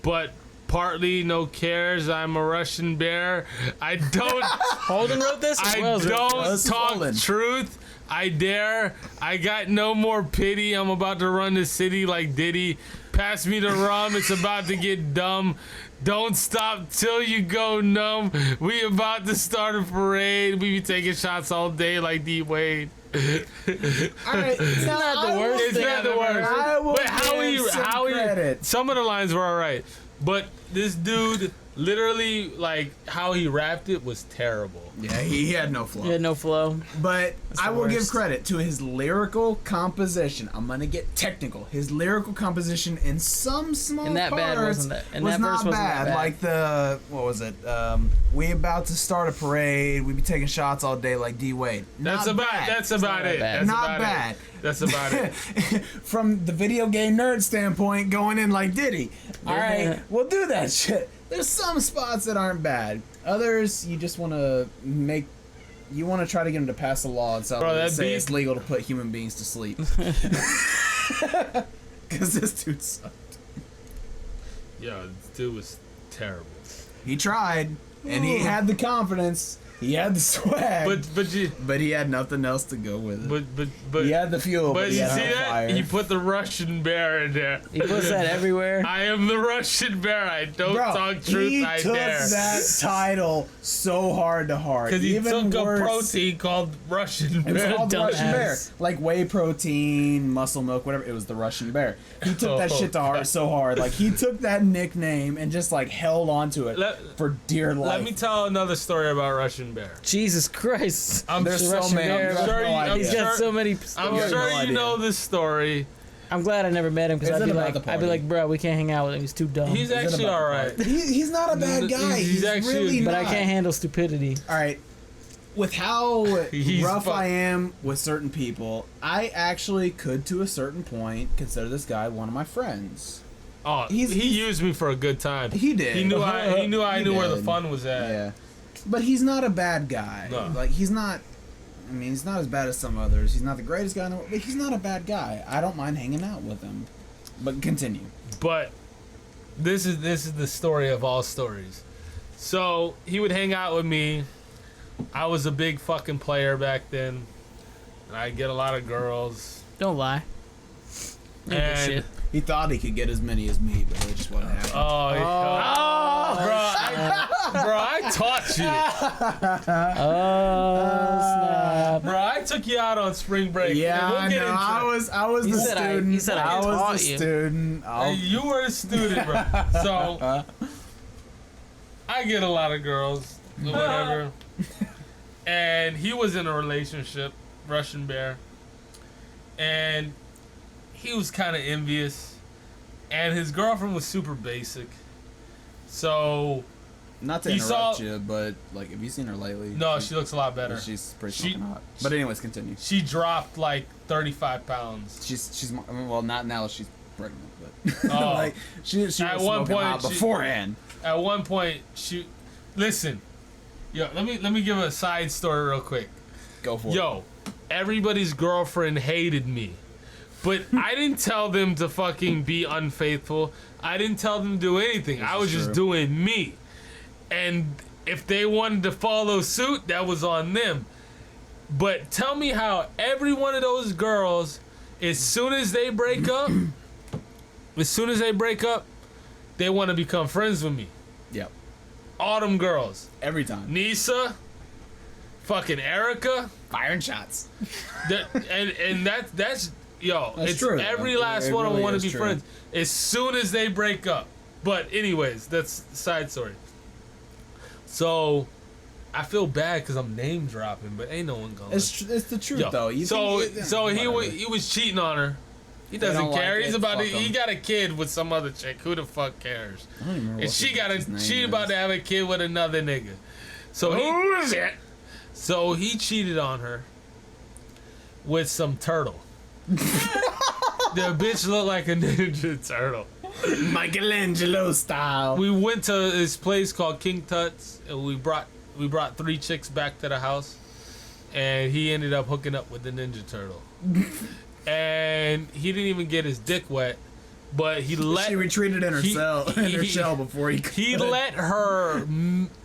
but partly no cares. I'm a Russian bear. I don't.
Holden wrote this? Or
I
Wells wrote
don't
This is
talk
Holden.
truth. I dare. I got no more pity. I'm about to run the city like Diddy. Pass me the rum. It's about to get dumb. Don't stop till you go numb. We about to start a parade. We be taking shots all day like D Wade.
All right, it's
not the worst
It's
thing
not
I've
the
ever
worst.
I will
But
give some credit.
some of the lines were all right. But this dude, Literally, like, how he rapped it was terrible.
Yeah, he had no flow.
He had no flow.
But I will give
worst.
credit to his lyrical composition. I'm gonna get technical. His lyrical composition in some small
And that bad
parts
wasn't that- and
was
that verse
not
wasn't
bad.
that bad.
Like the what was it? We about to start a parade. We be taking shots all day like D Wade.
That's
Not
about
bad.
that's about it.
bad.
That's
Not
about
bad.
It. That's about it.
From the video game nerd standpoint, going in like Diddy. All right, we'll do that shit. There's some spots that aren't bad. Others, you just want to make. You want to try to get them to pass a law and
Bro, that
say
beat-
it's legal to put human beings to sleep. Because this dude sucked.
Yo, this dude was terrible.
He tried, and he had the confidence. He had the swag. But he had nothing else to go with it.
But
he had the fuel, but he
you
had
see
no
that?
fire.
He put the Russian bear in there.
He puts that everywhere.
I am the Russian bear. I don't
Bro,
talk truth.
he
I
took
dare.
that title so hard to heart.
Because he
Even
took
worse,
a protein called Russian
It was
bear.
called the Russian bear.
Dumbass.
Like whey protein, muscle milk, whatever. It was the Russian bear. He took that
Oh,
shit to heart
God.
so hard. Like, he took that nickname and just, like, held onto it for dear life.
Let me tell another story about Russian bear.
Jesus Christ.
There's
The
so
Russian
many.
bear.
You have
Sure
no
you- I'm
idea.
He's got
sure-
so many
I'm
stories.
sure
no
you
idea.
know this story.
I'm glad I never met him because
Is
I'd
it
be
about
like,
the
I'd be
party?
like, bro, we can't hang out with him. He's too dumb.
He's actually
about the
alright.
He's not a bad guy.
He's
He's
actually-
really
but
not.
I can't handle stupidity.
All right. With how
He's
rough
fu-
I am with certain people, I actually could, to a certain point, consider this guy one of my friends.
Oh,
He's-
he used me for a good time.
He did.
He knew I
He
knew where the
did.
fun was at.
Yeah. But he's not a bad guy.
No.
Like, he's not. I mean, he's not as bad as some others. He's not the greatest guy in the world, but he's not a bad guy. I don't mind hanging out with him. But continue.
But this is the story of all stories. So he would hang out with me. I was a big fucking player back then, and I'd get a lot of girls.
Don't lie. You ain't
And
shit.
He thought he could get as many as me, but it just wasn't happening.
bro, I taught you.
Oh, snap.
Bro, I took you out on spring break.
Yeah,
and we'll
I
get
know.
into
I
it.
was
He
the
said
student.
he said I
was
taught
the
you.
student.
You were a student, bro. So I get a lot of girls, or whatever. And he was in a relationship, Russian bear, and he was kind of envious. And his girlfriend was super basic. So
Not to
He
interrupt
saw-
you, but like, have you seen her lately?
no, she looks a lot better.
She's pretty
She-
fucking hot. But anyways, continue.
She dropped like 35 pounds.
She's well, not now. She's pregnant, but
Oh.
like she was
At one
smoking
point,
hot
she-
beforehand.
At one point, she listen. Yo, let me give a side story real quick.
Go for it.
Yo, everybody's girlfriend hated me. But I didn't tell them to fucking be unfaithful. I didn't tell them to do anything. I was just
true.
doing me. And if they wanted to follow suit, that was on them. But tell me how every one of those girls, as soon as they break up, they want to become friends with me.
Yep.
All them girls.
Every time.
Nisa, fucking Erica,
Firing shots.
that's yo.
That's
it's
true, though.
every last
It
one
really
want
is
to be
true.
friends as soon as they break up. But anyways, that's the side story. So I feel bad because I'm name dropping, but ain't no one going.
It's the truth
Yo,
though. You
so
think
he was cheating on her. He
They
doesn't
don't like
care. He's
it,
about to,
fuck 'em.
he got a kid with some other chick. Who the fuck cares?
I don't even remember
And
what
she
his name
she
is.
about to have a kid with another nigga. So
Who is it?
So he cheated on her with some turtle. The bitch looked like a ninja turtle.
Michelangelo style.
We went to this place called King Tut's, and we brought 3 chicks back to the house, and he ended up hooking up with the ninja turtle. And he didn't even get his dick wet, but he let
She retreated in her
he-
cell in her shell before he.
he let her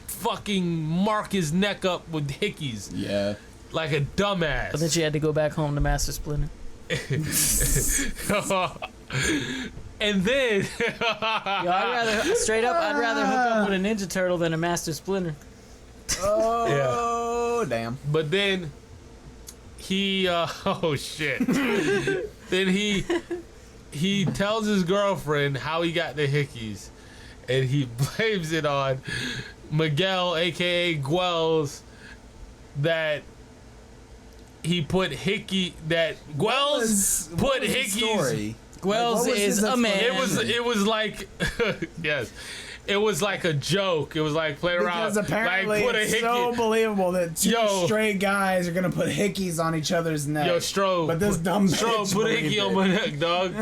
fucking mark his neck up with hickeys
Yeah.
like a dumbass.
But then she had to go back home to Master Splinter.
And then
Yo, I'd rather hook up with a Ninja Turtle than a Master Splinter.
Oh damn.
but then he oh shit. Then he tells his girlfriend how he got the hickeys, and he blames it on Miguel, aka Gwells, that he put Gwells put Hickey's.
Gwells is a man.
It was like yes. It was like a joke. It was like playing around.
Because apparently
like, put
it's
a
so believable that two
Yo.
straight guys are gonna put hickeys on each other's neck.
Yo, Stroh.
But this dumb bitch
Put a
believed
hickey
it.
on my neck, dog.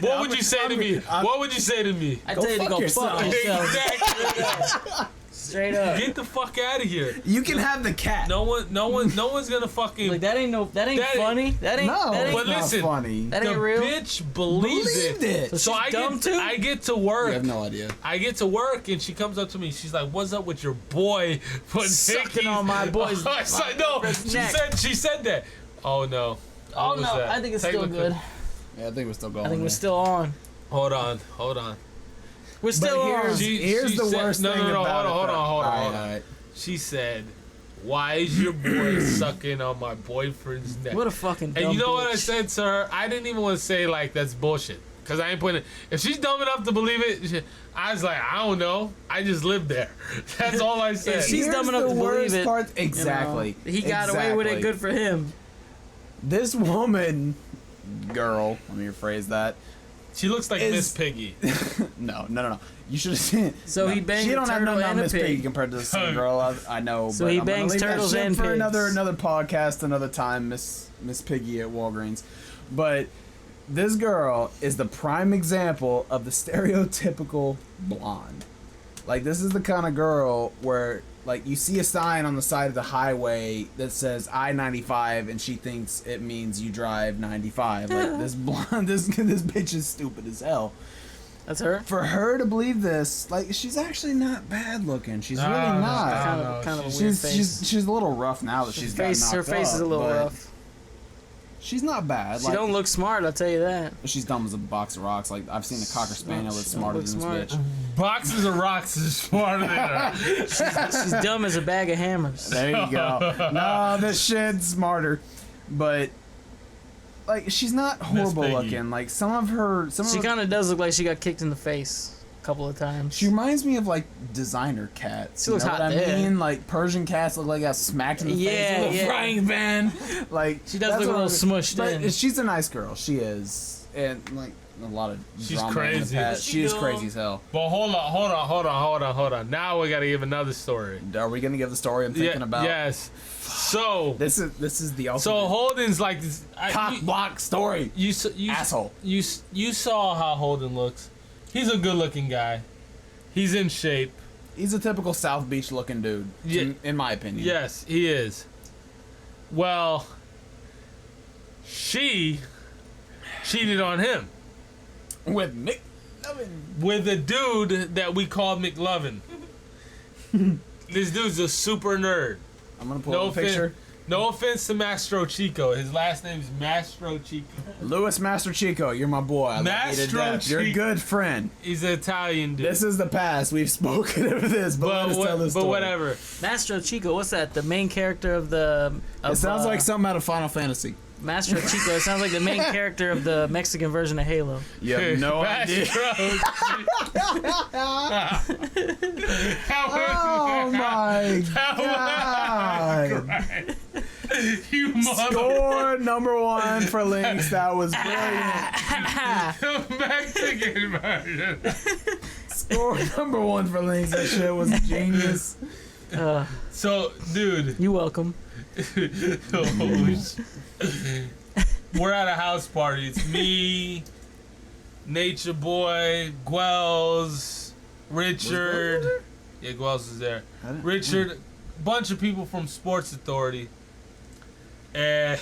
What would you say to me? What would you say to me?
I tell you to
fuck
go
yourself.
fuck yourself.
Exactly.
Straight up.
Get the fuck out of here.
You can have the cat.
No one's gonna fucking.
Like that ain't funny. That ain't
No,
that ain't,
But listen,
not funny.
that
the
ain't real.
bitch believed it.
So
So I
she's dumb too?
I get to work.
You have no idea.
I get to work and she comes up to me. She's like, "What's up with your boy putting
Sucking
hickeys
on my boy's-
I was like, no,
neck.
she said that. Oh no.
Oh
What was
no,
that?
I think it's
Take a
still
look.
good.
Yeah, I think we're still going.
I think we're
there.
still on.
Hold on.
We're still
But
on.
here's the
said-
worst
no,
thing
no, no,
about
hold
it.
on.
All right.
She said, "Why is your boy sucking on my boyfriend's neck?"
What a fucking dumb
And you know what I
bitch.
said to her? I didn't even want to say like that's bullshit because I ain't putting it. If she's dumb enough to believe it, I was like, I don't know. I just lived there. That's all I said.
If she's
Here's
dumb enough
the
to believe
worst
it,
part-
you know,
Exactly.
he got away with it.
Exactly.
Good for him.
This woman, girl, let me rephrase that.
She looks like
Is-
Miss Piggy.
No. You should have seen it.
So he banged
She
a
don't have no
turtle and a
Miss
pig.
Piggy compared to this girl. I know.
So
but
he
I'm gonna
bangs
leave that
turtles
shit
and
for
pigs.
another podcast, another time. Miss Piggy at Walgreens, but this girl is the prime example of the stereotypical blonde. Like, this is the kind of girl where, like, you see a sign on the side of the highway that says I-95 and she thinks it means you drive 95. Like, this blonde, this bitch is stupid as hell.
That's her.
For her to believe this, like, she's actually not bad looking. She's really
No,
not.
Kind of a weird face.
She's a little rough now that she's got knocked
Her face is a
up,
little
but
rough.
She's not bad.
She
Like,
don't look smart. I'll tell you that.
she's dumb as a box of rocks. Like, I've seen a Cocker Spaniel that's
She don't
smarter
look
than
smart.
this bitch.
Boxes of rocks is smarter than her.
She's dumb as a bag of hammers.
There you go. No, this shit's smarter. But, like, she's not horrible
Piggy.
looking. Like, some of her...
She kind of does look like she got kicked in the face a couple of times.
She reminds me of, like, designer cats.
She looks
you know
hot
what I
there.
mean? Like, Persian cats look like got smacked in the
Yeah,
face with a
yeah.
frying pan. Like,
She does
that's
look a
what
little
I'm-
smushed
but
in.
she's a nice girl. She is. And, like, a lot of
She's
drama in the
crazy.
past.
Is
She is crazy as hell.
But hold on. Now we gotta give another story.
Are we going to give the story I'm thinking about?
Yes. So
This is the ultimate
so Holden's like this.
cock block story.
You
Asshole.
You saw how Holden looks. He's a good-looking guy. He's in shape.
He's a typical South Beach looking dude,
Yeah.
in my opinion.
Yes, he is. Well, she cheated on him
With Mick.
with a dude that we called McLovin. This dude's a super nerd.
I'm going to pull
No
up a picture.
No offense to Mastro Chico. His last name's Mastro Chico.
Louis Master Chico, you're my boy. I love you to
Mastro
death. You're a
Chico.
good friend.
He's an Italian dude.
This is the past. We've spoken of this, but let us tell this
but
story.
whatever.
Mastro Chico, what's that? The main character of the. Of,
It sounds like something out of Final Fantasy.
Mastro Chico. It sounds like the main character of the Mexican version of Halo.
You have no idea. Oh my god.
You mother.
Score number 1 for Lynx. That was brilliant.
The Mexican version.
Score number 1 for Lynx. That shit was genius.
So, dude,
You welcome.
we're at a house party. It's me, Nature Boy, Gwells, Richard. Yeah, Gwells is there. Richard, bunch of people from Sports Authority. And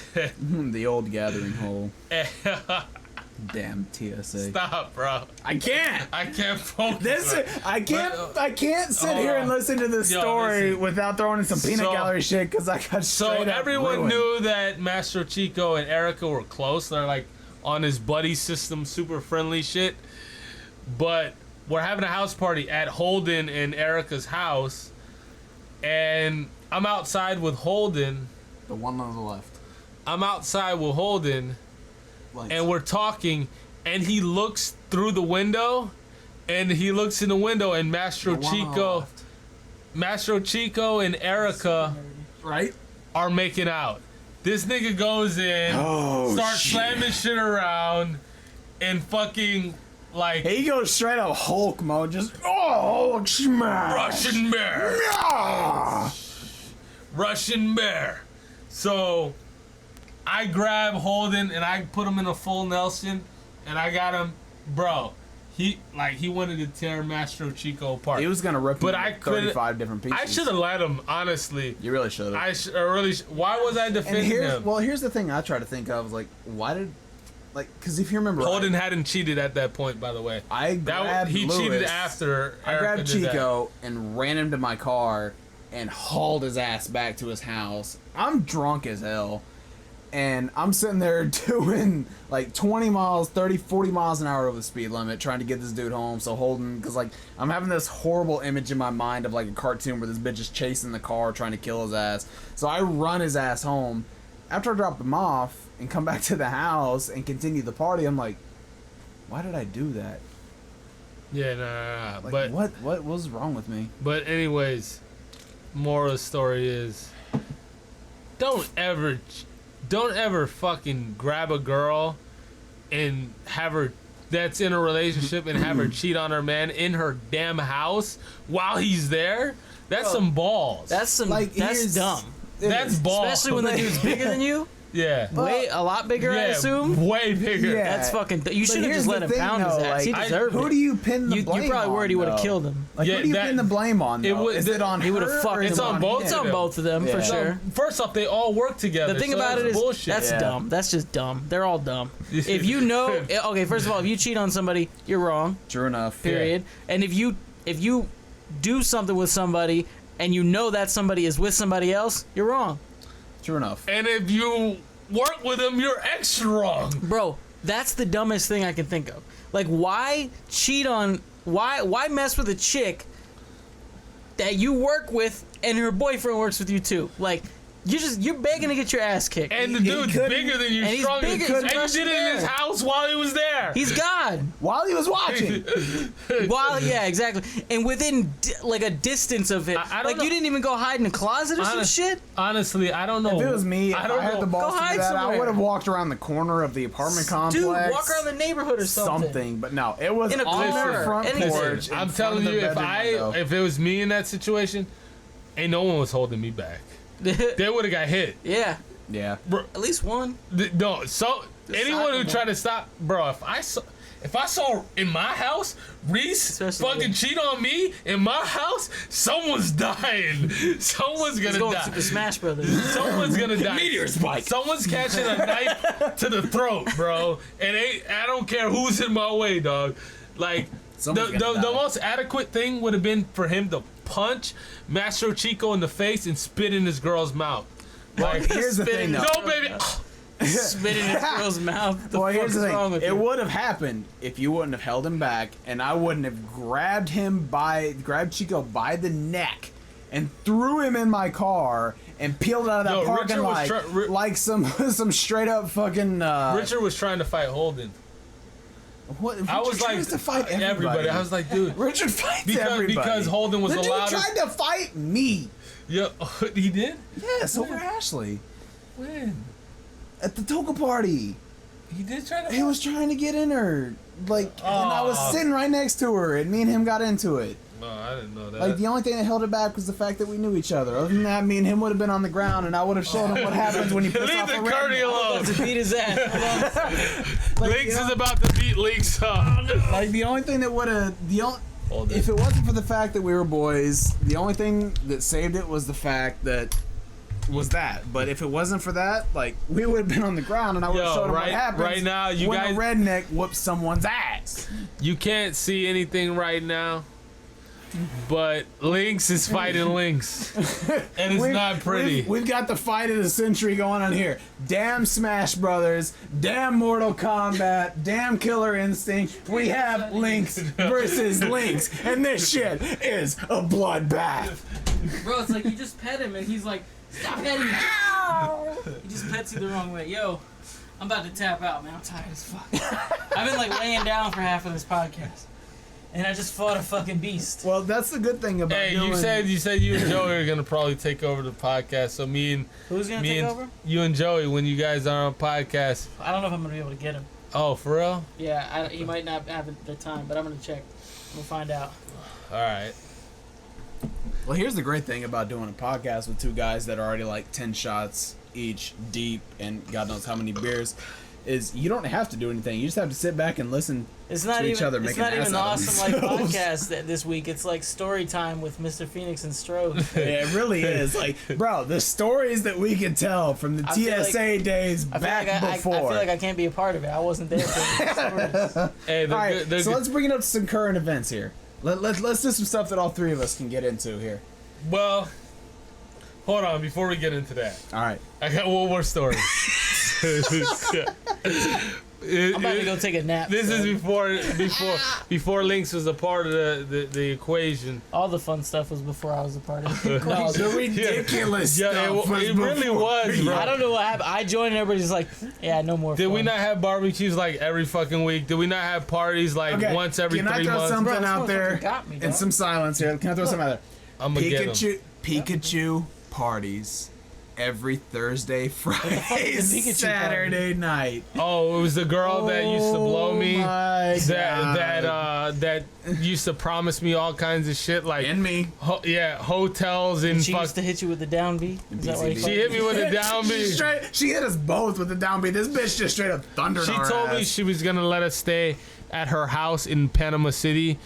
The old gathering hole. Damn TSA.
stop, bro.
I can't.
I can't focus.
I can't sit here and listen to this
Yo,
story
listen.
without throwing in some peanut
So-
gallery shit because I got
So
straight up
everyone
ruined.
knew that Mastro Chico and Erica were close. They're like on his buddy system, super friendly shit. But we're having a house party at Holden and Erica's house, and I'm outside with Holden.
The one on the left.
I'm outside with Holden,
Lights.
and we're talking, and he looks through the window, and he looks in the window, and Mastro Chico and Erica are making out. This nigga goes in, starts slamming shit around, and fucking like
He goes straight up Hulk mode, just Hulk smash.
Russian bear.
Yeah.
Russian bear. So I grab Holden and I put him in a full Nelson, and I got him, bro. He wanted to tear Mastro Chico apart.
He was gonna rip him into 35 different pieces.
I should have let him, honestly.
You really should have.
Why was I defending him?
Well, here's the thing I try to think of, like, why did, like, because if you remember,
Holden hadn't cheated at that point, by the way. He cheated after.
I grabbed Chico and ran him to my car and hauled his ass back to his house. I'm drunk as hell. And I'm sitting there doing like 20 miles, 30, 40 miles an hour over the speed limit, trying to get this dude home. So Holden, because like I'm having this horrible image in my mind of like a cartoon where this bitch is chasing the car, trying to kill his ass. So I run his ass home. After I drop him off and come back to the house and continue the party, I'm like, why did I do that?
Yeah, nah.
Like,
But
what was wrong with me?
But anyways, moral of the story is, don't ever fucking grab a girl and have her that's in a relationship and have her cheat on her man in her damn house while he's there. That's some balls.
That's dumb.
That's balls.
Especially when the dude's bigger than you.
Yeah.
A lot bigger, I assume.
Way bigger.
Yeah.
That's fucking. You should have just let him pound his ass.
Like,
He deserved it.
Who do you pin the blame on?
You're probably worried he would have killed him.
Like, who do you pin the blame on, though? Is it on
he would
her
have fucked
or is
him.
it on
both
him?
It's on both of them, for sure.
First off, they all work together.
The thing
so
about it is,
bullshit.
that's dumb. That's just dumb. They're all dumb. If you know, okay, first of all, if you cheat on somebody, you're wrong.
True enough.
Period. Yeah. And if you do something with somebody and you know that somebody is with somebody else, you're wrong.
True enough.
And if you work with them, you're extra wrong.
Bro, that's the dumbest thing I can think of. Like, why cheat on... Why mess with a chick that you work with and her boyfriend works with you too? Like, you're begging to get your ass kicked.
And the dude's bigger than you,
and
stronger.
He's
And he did it in his house while he was there.
He's God.
While he was watching.
Yeah, exactly. And within like a distance of it.
I don't know.
You didn't even go hide in a closet or some shit?
Honestly, I don't know.
If it was me, if I had the balls to do that, I would have walked around the corner of the apartment complex.
Dude, walk around the neighborhood or something.
But no, it was
in a
on
car,
their front porch.
I'm telling you, if it was me in that situation, ain't no one was holding me back. They would have got hit.
Yeah.
Yeah.
Bro,
at least one.
No, so anyone who tried to stop, bro, if I saw in my house Reese fucking cheat on me in my house, someone's dying. Someone's gonna die.
Super Smash Brothers.
Someone's gonna die.
Meteor spike.
Someone's catching a knife to the throat, bro. And I don't care who's in my way, dog. Like the most adequate thing would have been for him to punch Mastro Chico in the face and spit in his girl's mouth.
Like, here's the thing, though.
No, baby.
Spit in his girl's mouth.
Well, here's the thing. It would have happened if you wouldn't have held him back, and I wouldn't have grabbed Chico by the neck and threw him in my car and peeled out of that parking lot like some straight up fucking.
Richard was trying to fight Holden.
What?
I was like,
to fight everybody.
I was like, dude,
Richard fights everybody
because Holden was allowed.
The dude tried to fight me.
Yeah, he did.
Yes, over Ashley.
When?
At the toga party.
He did try to.
He was trying to get in her, and I was sitting right next to her, and me and him got into it.
Oh, I didn't know that.
Like, the only thing that held it back was the fact that we knew each other. Other than that, me and him would have been on the ground, and I would have shown him what happens when you piss off a
Leave the Curdy alone.
To beat his ass.
Lynx is about to beat Lynx up.
Like, the only thing that would have... If it wasn't for the fact that we were boys, the only thing that saved it was the fact that... But if it wasn't for that, like, we would have been on the ground, and I would have shown him what happens
right now, you
when
guys,
a redneck whoops someone's ass.
You can't see anything right now, but Lynx is fighting Lynx, and it's not pretty.
We've got the fight of the century going on here. Damn Smash Brothers, damn Mortal Kombat, damn Killer Instinct. We have Lynx versus Lynx, and this shit is a bloodbath.
Bro, it's like you just pet him, and he's like, stop petting me. He just pets you the wrong way. Yo, I'm about to tap out, man. I'm tired as fuck. I've been like laying down for half of this podcast. and I just fought a fucking beast.
Well, that's the good thing about
Hey,
doing...
you said you and Joey are gonna probably take over the podcast. So
Who's gonna take over?
You and Joey, when you guys are on podcast.
I don't know if I'm gonna be able to get him.
Oh, for real?
Yeah, you might not have the time, but I'm gonna check. We'll find out.
All right.
Well, here's the great thing about doing a podcast with two guys that are already like 10 shots each deep and God knows how many beers, is you don't have to do anything. You just have to sit back and listen to each other
It's
making
not
ass
even
out of
awesome like
themselves.
podcast this week. It's like story time with Mr. Phoenix and Strode.
Yeah, it really is. Like, bro, the stories that we can tell from the
I feel
TSA days
I feel
back
like
before.
I feel like I can't be a part of it. I wasn't there for the stories.
Hey,
All right, so let's bring it up to some current events here. Let's do some stuff that all three of us can get into here.
Well, hold on. Before we get into that,
All right.
I got one more story.
I'm about to go take a nap.
This
so.
is before Lynx was a part of the equation.
All the fun stuff was before I was a part of it.
No, the ridiculous
Yeah,
stuff was
it really
before
was,
me.
bro.
I don't know what happened. I joined and everybody's like, yeah, no more
Did
fun.
we not have barbecues like every fucking week? Did we not have parties like
Okay,
once every
can
3
I throw
months?
something
Bro,
out there
fucking got me,
and
dog.
some silence here? Can I throw something out there?
I'm gonna get 'em.
Pikachu parties every Thursday, Friday,
Pikachu
Saturday night.
Oh, it was the girl that used to blow me.
My God.
That used to promise me all kinds of shit like
And me.
hotels and
She used to hit you with the down B. Is that why you
BCB.
She hit me with a down beat.
She hit us both with the downbeat. This bitch just straight up thundered
She
our
told me
ass.
she was gonna let us stay at her house in Panama City,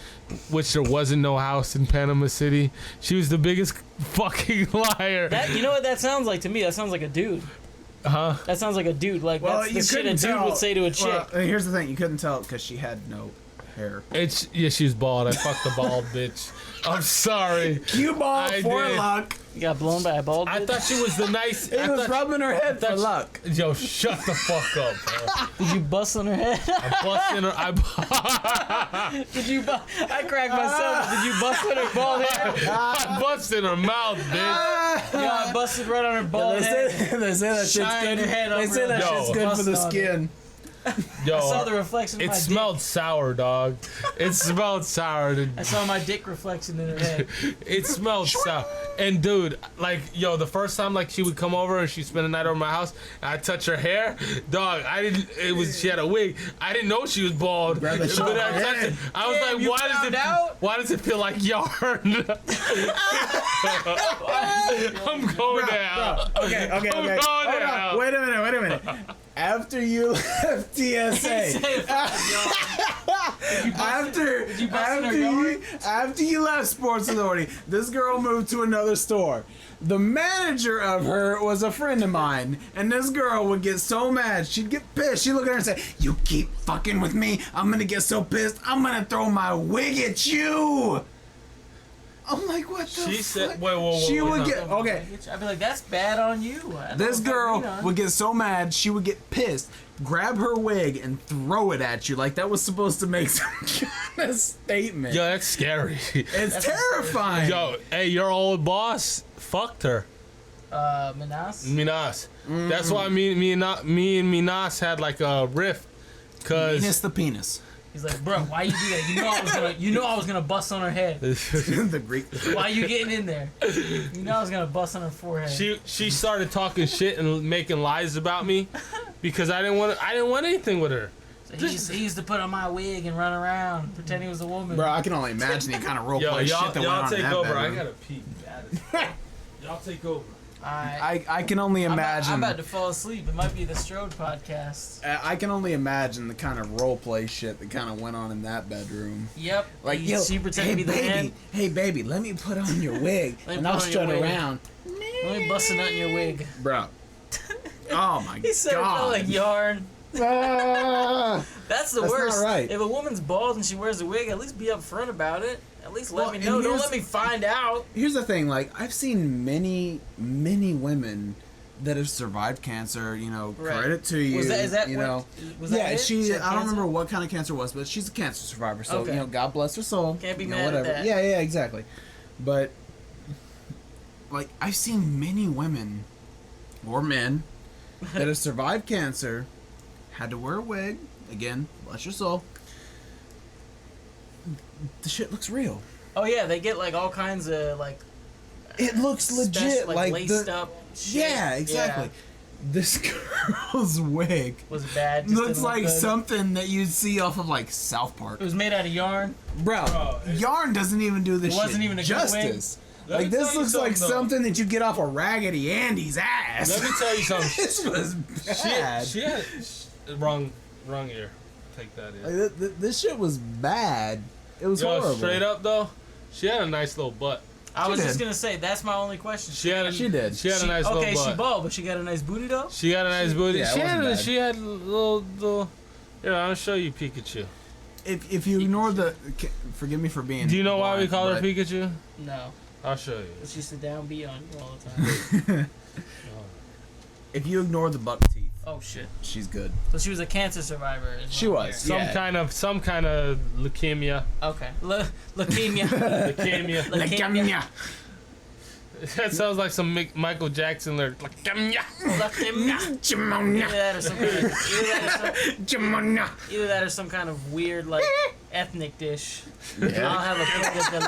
which there wasn't no house in Panama City. She was the biggest fucking liar.
That, you know what that sounds like to me? That sounds like a dude.
Huh?
That sounds like a dude. Like,
Well,
that's
you
the shit a
couldn't
dude
tell.
would say to a chick.
Well, here's the thing. You couldn't tell because she had no hair.
She was bald. I fucked the bald bitch. I'm sorry.
Cue ball
I
for
did.
luck.
You got blown by a bald
I
bitch?
thought she was the nice.
It was rubbing her head for luck.
Yo, shut the fuck up, bro.
Did you bust on her head?
I busted her.
Did you I cracked myself. Did you bust on her bald head?
I busted her mouth, bitch.
Yo, I busted right on her bald
They
head.
say, they say that shit's
Shine
good.
your head
They
over
say
her.
that
Yo.
shit's good for the
Bust on
skin.
Yo,
I saw the reflection of
it
my
smelled sour, dog. It smelled sour.
dick. I saw my dick reflection in her head.
It smelled sour. And dude, like, yo, the first time like she would come over and she'd spend the night over my house, and I touch her hair, dog. She had a wig. I didn't know she was bald.
Grab the
But
shit off
I
her
touched
head.
it. I was
Damn,
like,
you found out?
why does it feel like yarn? I'm going down.
Okay.
I'm going
Hold
down.
on. Wait a minute. After you left TSA, after you left Sports Authority, this girl moved to another store. The manager of her was a friend of mine, and this girl would get so mad, she'd get pissed. She'd look at her and say, "You keep fucking with me, I'm gonna get so pissed, I'm gonna throw my wig at you." I'm like, what the
She said,
fuck?
whoa,
She would
wait,
get, okay,
I'd be like, that's bad on you. I don't
this
know if
girl
I mean
would get so mad, she would get pissed, grab her wig, and throw it at you like that was supposed to make some kind of statement.
Yo, that's scary.
It's terrifying.
Yo, hey, your old boss fucked her.
Minas?
Minas. That's why me and Minas had like a rift. Cause
Penis the penis.
He's like, bro, why you do that? You know I was gonna bust on her head.
The Greek.
Why you getting in there? You know I was gonna bust on her forehead.
she started talking shit and making lies about me because I didn't want anything with her.
So he used to put on my wig and run around, pretend he was a woman.
Bro, I can only imagine the kind of role
Yo,
play shit that went
y'all
on in
take
that
over. I
bedroom.
gotta pee. Y'all take over.
Alright.
I can only imagine.
I'm about to fall asleep. It might be the Strode podcast.
I can only imagine the kind of role play shit that kind of went on in that bedroom.
Yep.
Like, yo,
she pretended
hey
to be the
baby,
man.
hey baby, let me put on your wig
Let me
and
put
I'll
on your
strut
wig.
around,
Let me bust a nut in your wig.
bro. Oh my
He said it felt
god.
like yarn.
Ah.
That's the
That's not
worst.
right.
If a woman's bald and she wears a wig, at least be upfront about it. At least let
Well,
me
and
know. Don't
here's-
let me find out.
Here's the thing, like I've seen many women that have survived cancer. You know,
Right.
credit to you.
Is that
you
what,
know.
was that
Yeah,
it?
she.
had
I don't
cancer?
remember what kind of cancer it was, but she's a cancer survivor. So
Okay.
you know, God bless her soul.
Can't be
you know,
mad at
whatever.
that.
Yeah, exactly. But like I've seen many women or men that have survived cancer, had to wear a wig. Again, bless your soul. the shit looks real.
Oh yeah, they get like all kinds of like.
It looks legit, like
laced
the,
up. Shit.
Yeah, exactly.
Yeah.
This girl's wig
Was bad. Just
looks
didn't look
like
good.
something that you'd see off of like South Park.
It was made out of yarn.
Bro, yarn doesn't even do this
It wasn't
shit
even a good
justice.
Let
Like
me
this
tell you
looks like
something, though.
something that you get off of Raggedy Andy's ass.
Let me tell you something.
This was bad.
She had wrong ear. Take that in.
Like, this shit was bad. It was
Yo,
horrible.
straight up though, she had a nice little butt.
I was just
did.
gonna say that's my only question.
She had a
She did.
She had a nice
okay,
little
she
butt.
bald, but she got a nice booty though.
She got a nice booty.
Yeah, it
she
wasn't
had
bad.
she had little. Here, I'll show you Pikachu.
If you ignore the, forgive me for being.
Do you know why we
blind,
call her
but
Pikachu?
No,
I'll show you.
she used to downbeat on you all the time.
If you ignore the buck teeth,
Oh shit!
she's good.
So she was a cancer survivor. is
She
what I'm
was.
hearing.
Yeah.
Some kind of leukemia.
Okay. Leukemia.
Leukemia.
Leukemia.
That sounds like some Michael Jackson lyric. Leukemia.
Leukemia. Either that or some kind of, either that or some kind of weird like ethnic dish. I'll have a plate of the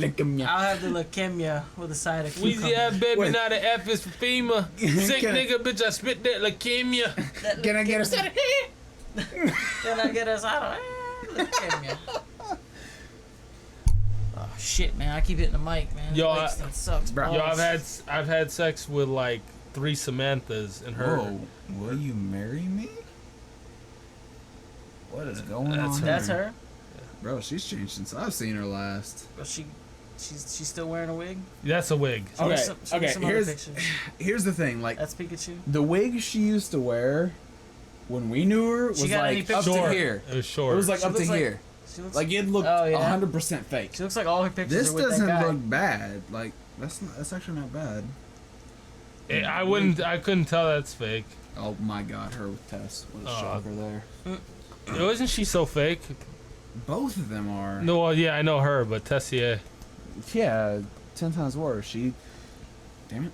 leukemia. I'll have the leukemia with a side of cucumber.
Weezy ass baby,
Wait.
now the F is for FEMA. Sick
Can I-
nigga, bitch, I spit that leukemia.
Can I get a set?
Can I get us out of leukemia? Oh shit, man! I keep hitting the mic, man.
Yo,
That sucks,
Bro.
balls.
Yo, I've had sex with like 3 Samanthas and her.
Whoa, will you marry me? What is going
That's
on?
her.
That's her.
Bro, she's changed since I've seen her last.
But she's still wearing a wig.
That's a wig.
Show me
Okay,
some other
here's
pictures.
here's the thing. Like
That's Pikachu.
the wig she used to wear when we knew her was
She got any
like up to
Short.
here.
It was short.
It was like
She
up to
looks like-
here.
She looks
Like it looked
Oh, yeah?
100% fake.
She looks like all her pictures
This
are with
doesn't
that guy.
look bad. Like that's actually not bad.
I couldn't tell that's fake.
Oh my god, her with Tess. What a
Oh.
shocker there.
Wasn't she so fake?
Both of them are.
No, well, yeah, I know her, but Tessier.
Yeah, 10 times worse. She. Damn it.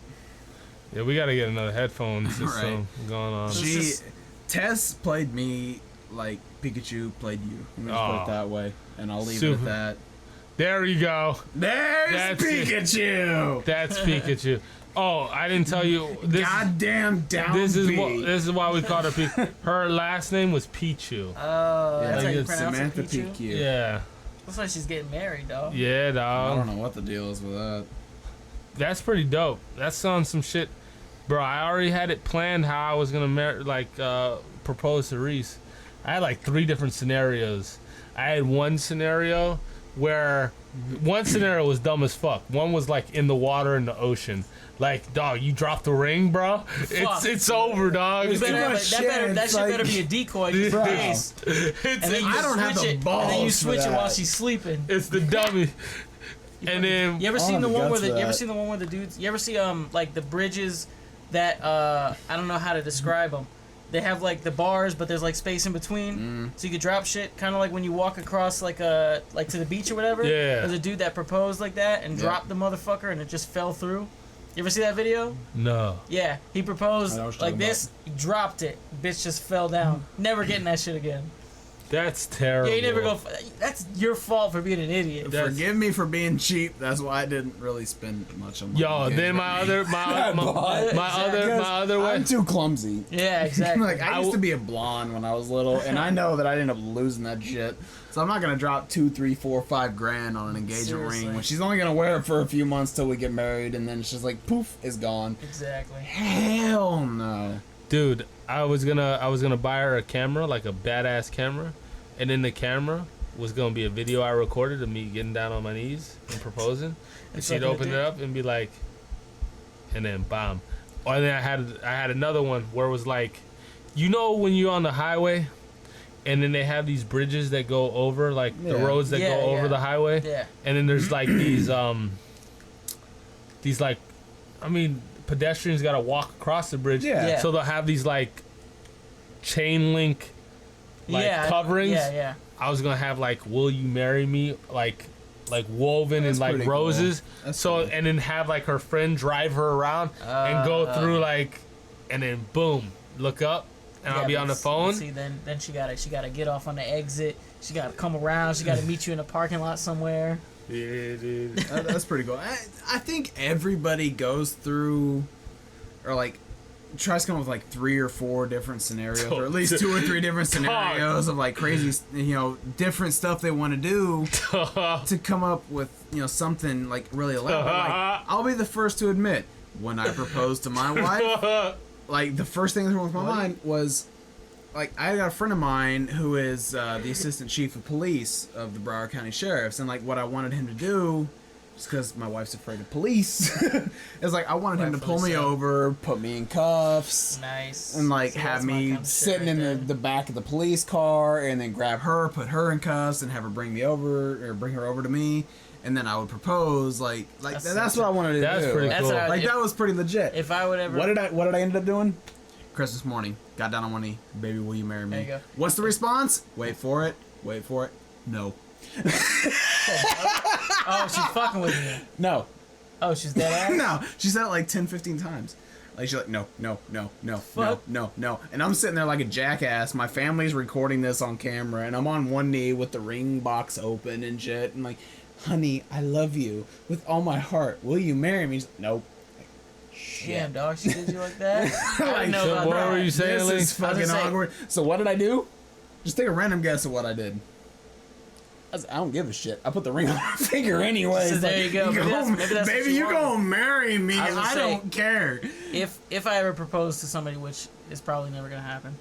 Yeah, we gotta get another headphone system
Right.
going on.
So-
She.
just-
Tess played me like Pikachu played you. I'm gonna put
Oh.
it that way, and I'll leave it
Super.
at that.
There you go.
There's
That's it.
Pikachu.
That's Pikachu. Oh, I didn't tell you. This,
Goddamn down
this is
B.
this is why we called her Pikachu. Her last name was Pichu.
Oh,
Yeah,
that's how
like
you
it's
pronounce
Samantha
it, Pichu?
PQ.
Yeah,
Looks like she's getting married, dog.
yeah,
I
dog.
don't know what the deal is with that.
That's pretty dope. That's on some shit, bro. I already had it planned how I was gonna propose to Reese. I had like 3 different scenarios. I had one scenario where one scenario was dumb as fuck. One was like in the water in the ocean. Like, dog, you dropped the ring, bro. It's over, dog.
You better have
much
that
shit,
that
it's
shit
like-
better be a decoy just in
Bro.
case. And then you
I don't have
switch
the
it, and then you
balls for
switch it while
that.
she's sleeping.
It's the dummy. And then
You ever
I
seen
don't
the
have the
one where
guts
the
for
you ever
that.
seen the one where the dudes? You ever see like the bridges that I don't know how to describe them. They have like the bars, but there's like space in between, so you could drop shit. Kind of like when you walk across like to the beach or whatever.
Yeah.
There's a dude that proposed like that and dropped the motherfucker, and it just fell through. You ever see that video?
no.
Yeah, he proposed
I know what you're
like
talking
this, he dropped it, bitch just fell down. Never getting that shit again.
That's terrible.
Yeah, you never go. That's your fault for being an idiot.
That's-
Forgive me for being cheap. That's why I didn't really spend much on my
Yo, then
engagement
my
ring.
other my other way.
I'm too clumsy.
Yeah, exactly.
Like I used to be a blonde when I was little, and I know that I'd end up losing that shit. So I'm not gonna drop 2, 3, 4, 5 grand on an engagement
Seriously.
ring when she's only gonna wear it for a few months till we get married, and then it's just like poof, it's gone.
Exactly.
Hell no.
Dude, I was gonna buy her a camera, like a badass camera, and in the camera was gonna be a video I recorded of me getting down on my knees and proposing, and
It's
she'd
like a
open it
dick.
up and be like, and then bam. Or then I had another one where it was like, you know when you're on the highway, and then they have these bridges that go over like the
Yeah.
roads that
Yeah,
go over
yeah.
the highway,
Yeah.
and then there's like these like, I mean, pedestrians gotta walk across the bridge.
Yeah.
Yeah.
So they'll have these like chain link like
yeah.
coverings.
Yeah, yeah.
I was gonna have like "Will you marry me?" like woven
That's
in like
pretty cool.
roses.
That's
So
cool.
and then have like her friend drive her around and go through like, and then boom, look up, and I'll be on the phone.
See, then she gotta get off on the exit. She gotta come around. She gotta meet you in a parking lot somewhere.
Yeah, dude.
That's pretty cool. I think everybody goes through, or like, tries to come up with like 3 or 4 different scenarios, or at least 2 or 3 different scenarios of like crazy, different stuff they want to do to come up with, something like really elaborate. Like, I'll be the first to admit, when I proposed to my wife, like the first thing that went through my mind was, like, I got a friend of mine who is the assistant chief of police of the Broward County Sheriff's, and like what I wanted him to do, just because my wife's afraid of police, is like I wanted him to pull me over, put me in cuffs,
Nice,
and like
So
have
that's my
me
kind of shit
sitting
right
in
there.
the back of the police car, and then grab her, put her in cuffs, and have her bring her over to me, and then I would propose. Like that's what I wanted to
That's
do.
pretty
That's
cool.
what I-
Like that was pretty legit.
If I would ever,
What did I end up doing? Christmas morning, got down on one knee. Baby, will you marry me?
There you go.
What's the response? Wait for it. No.
oh, she's fucking with you.
No.
Oh, she's dead ass.
No. She said it like 10, 15 times. Like she's like, no.
Fuck.
No. And I'm sitting there like a jackass. My family's recording this on camera, and I'm on one knee with the ring box open and shit. And like, honey, I love you with all my heart. Will you marry me? She's like, nope.
Damn, dog, she did you like that? I
Like,
didn't know
so
about
what
that.
were you saying,
This
Lynx?
is fucking
say-
awkward. So what did I do? Just take a random guess of what I did. I don't give a shit. I put the ring on her finger anyway.
So there you go. Maybe that's what
baby,
you
you
wanted.
gonna marry me.
I was gonna
I
say,
don't care.
If I ever propose to somebody, which is probably never gonna happen,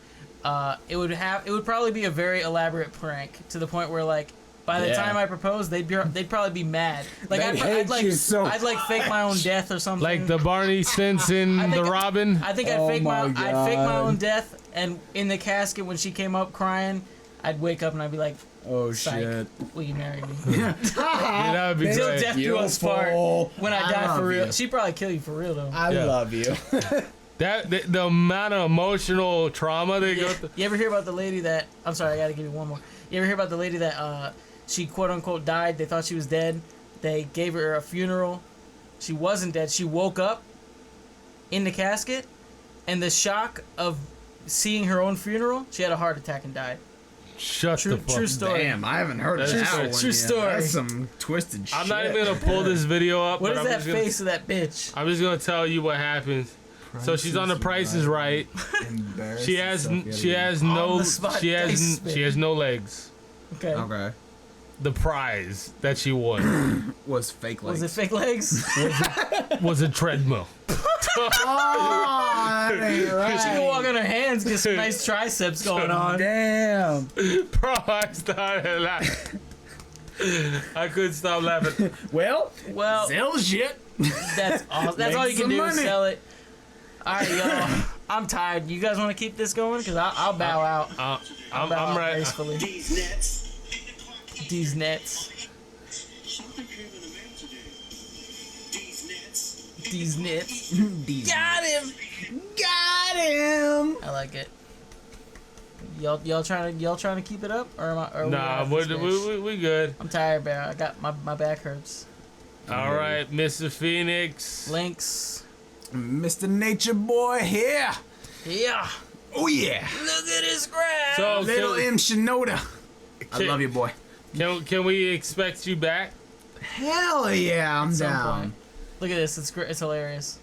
it would probably be a very elaborate prank to the point where like by the
Yeah.
time I propose, they'd probably be mad. Like
They'd hate you so-
I'd like fake my own death or something.
Like the Barney Stinson,
I
the
think-
Robin.
I think
Oh
I'd fake
my
I'd fake my
God.
own death, and in the casket when she came up crying, I'd wake up and I'd be like,
Oh
"Psych,
shit.
will you marry me?"
Yeah, that would be
Till
great.
death do us part.
Beautiful.
When I
I
die for
love
real,
you.
she'd probably kill you for real though.
I
Yeah.
love you.
That the amount of emotional trauma they go through.
You ever hear about the lady that? I'm sorry, I gotta give you one more. You ever hear about the lady that she quote unquote died? They thought she was dead. They gave her a funeral. She wasn't dead. She woke up in the casket, and the shock of seeing her own funeral, she had a heart attack and died.
Shut the fuck.
True story.
Damn, I haven't heard of
That's
that
true-
one
true
yet.
story.
That's some twisted shit.
I'm not even gonna pull this video up.
What
but
is
I'm
that
just gonna-
face of that bitch?
I'm just gonna tell you what happens. So she's on The Price is Right. She has
On
no
the spot
she
dice
has no legs.
Okay.
Okay.
The prize that she won
Was fake legs.
Was it fake legs?
was a treadmill.
Oh, that ain't right.
She can walk on her hands, get some nice triceps going on.
Damn.
Bro, I started laughing. I couldn't stop laughing.
Well,
Well,
sell shit.
that's awesome. That's
Make
all you can
some
do is
money.
sell it. All right, y'all. I'm tired. You guys want to keep this going? Because I'll bow out.
I'm
Bow out
right.
gracefully. These nets. These nets. Got him.
Got him.
I like it. Y'all trying to keep it up, or am I? Or are we
Nah,
out of this bitch?
we good.
I'm tired, bro. I got my back hurts.
All right, Mr. Phoenix.
Lynx.
Mr. Nature Boy here.
Yeah.
Oh yeah.
Look at his graph.
So
Little M. Shinoda. I
Can-
love you, boy.
can we expect you back?
Hell yeah, I'm
some
down.
point. Look at this. It's great. It's hilarious.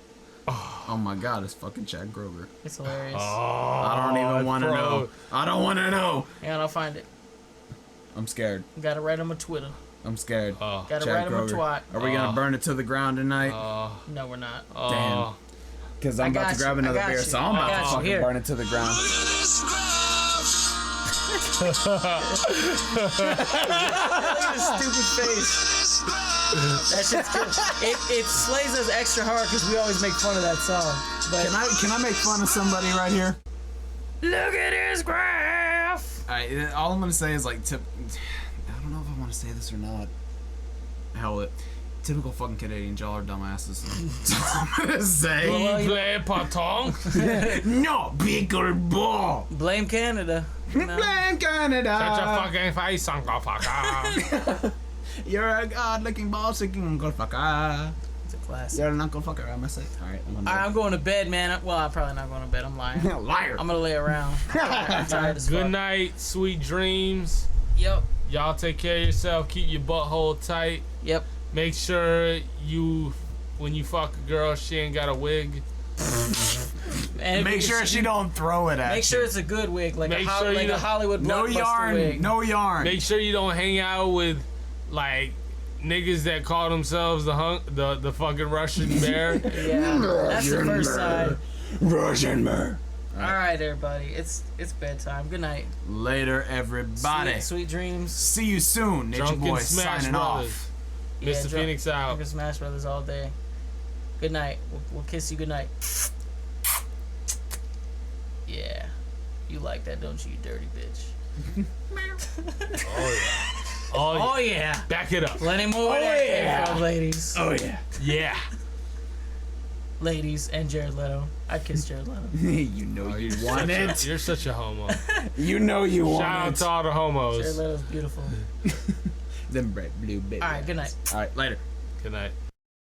Oh my god, it's fucking Chad Grover.
It's hilarious.
Oh,
I don't even want to
bro.
know. I don't want to know.
Hang on, I'll find it.
I'm scared.
Gotta write him a Twitter.
I'm scared.
Oh,
Gotta
Chad
write him a
Grover.
twat.
Are we gonna burn it to the ground tonight?
No, we're not.
Damn. Because I'm about
got
to grab
you.
another
I got
beer,
you.
so I'm
I
about
got
to
you.
fucking
Here.
burn it to the ground.
Look at his stupid face. That shit's good. It slays us extra hard because we always make fun of that song. But
Can I make fun of somebody right here?
look at his graph.
Alright, all I'm gonna say is like, I don't know if I want to say this or not. Hell, it. Typical fucking Canadians, y'all are dumbasses. That's all I'm gonna say.
Well, you-
Play patong.
No, bigger ball.
Blame Canada. You know?
Blame Canada.
Such a fucking face, motherfucker.
You're a god-looking ball-sticking motherfucker.
It's a classic.
You're not gonna fuck around, myself. All right,
I'm going to bed, man. Well, I'm probably not going to bed. I'm lying.
Liar.
I'm gonna lay around. I'm tired as
Good
fuck.
night, sweet dreams.
Yep.
Y'all take care of yourself. Keep your butthole tight.
Yep.
Make sure when you fuck a girl, she ain't got a wig.
And
Make sure she don't throw it at
Make sure it's a good wig, like
Make
a,
sure
like
you
a Hollywood
no
blockbuster
yarn.
wig.
No yarn.
Make sure you don't hang out with like niggas that call themselves the fucking Russian bear.
Yeah, that's the first sign.
Russian bear.
All right, everybody. It's bedtime. Good night.
Later, everybody.
Sweet dreams.
See you soon. Nature
Drunken
Boy
Smash
signing
Brothers.
off.
Mr. Phoenix out.
Drunken Smash Brothers all day. Good night. We'll kiss you. Good night. Yeah, you like that, don't you, you dirty bitch?
Oh yeah.
Yeah.
Back it up.
Plenty more where that came from, ladies.
Oh yeah.
Yeah.
Ladies and Jared Leto. I kissed Jared Leto.
You know you want it.
You're such a homo.
You know you want
Shout out
it.
to all the
Jared
homos.
Leto's beautiful.
Them bright blue baby.
All right, good night.
All right, later.
Good night.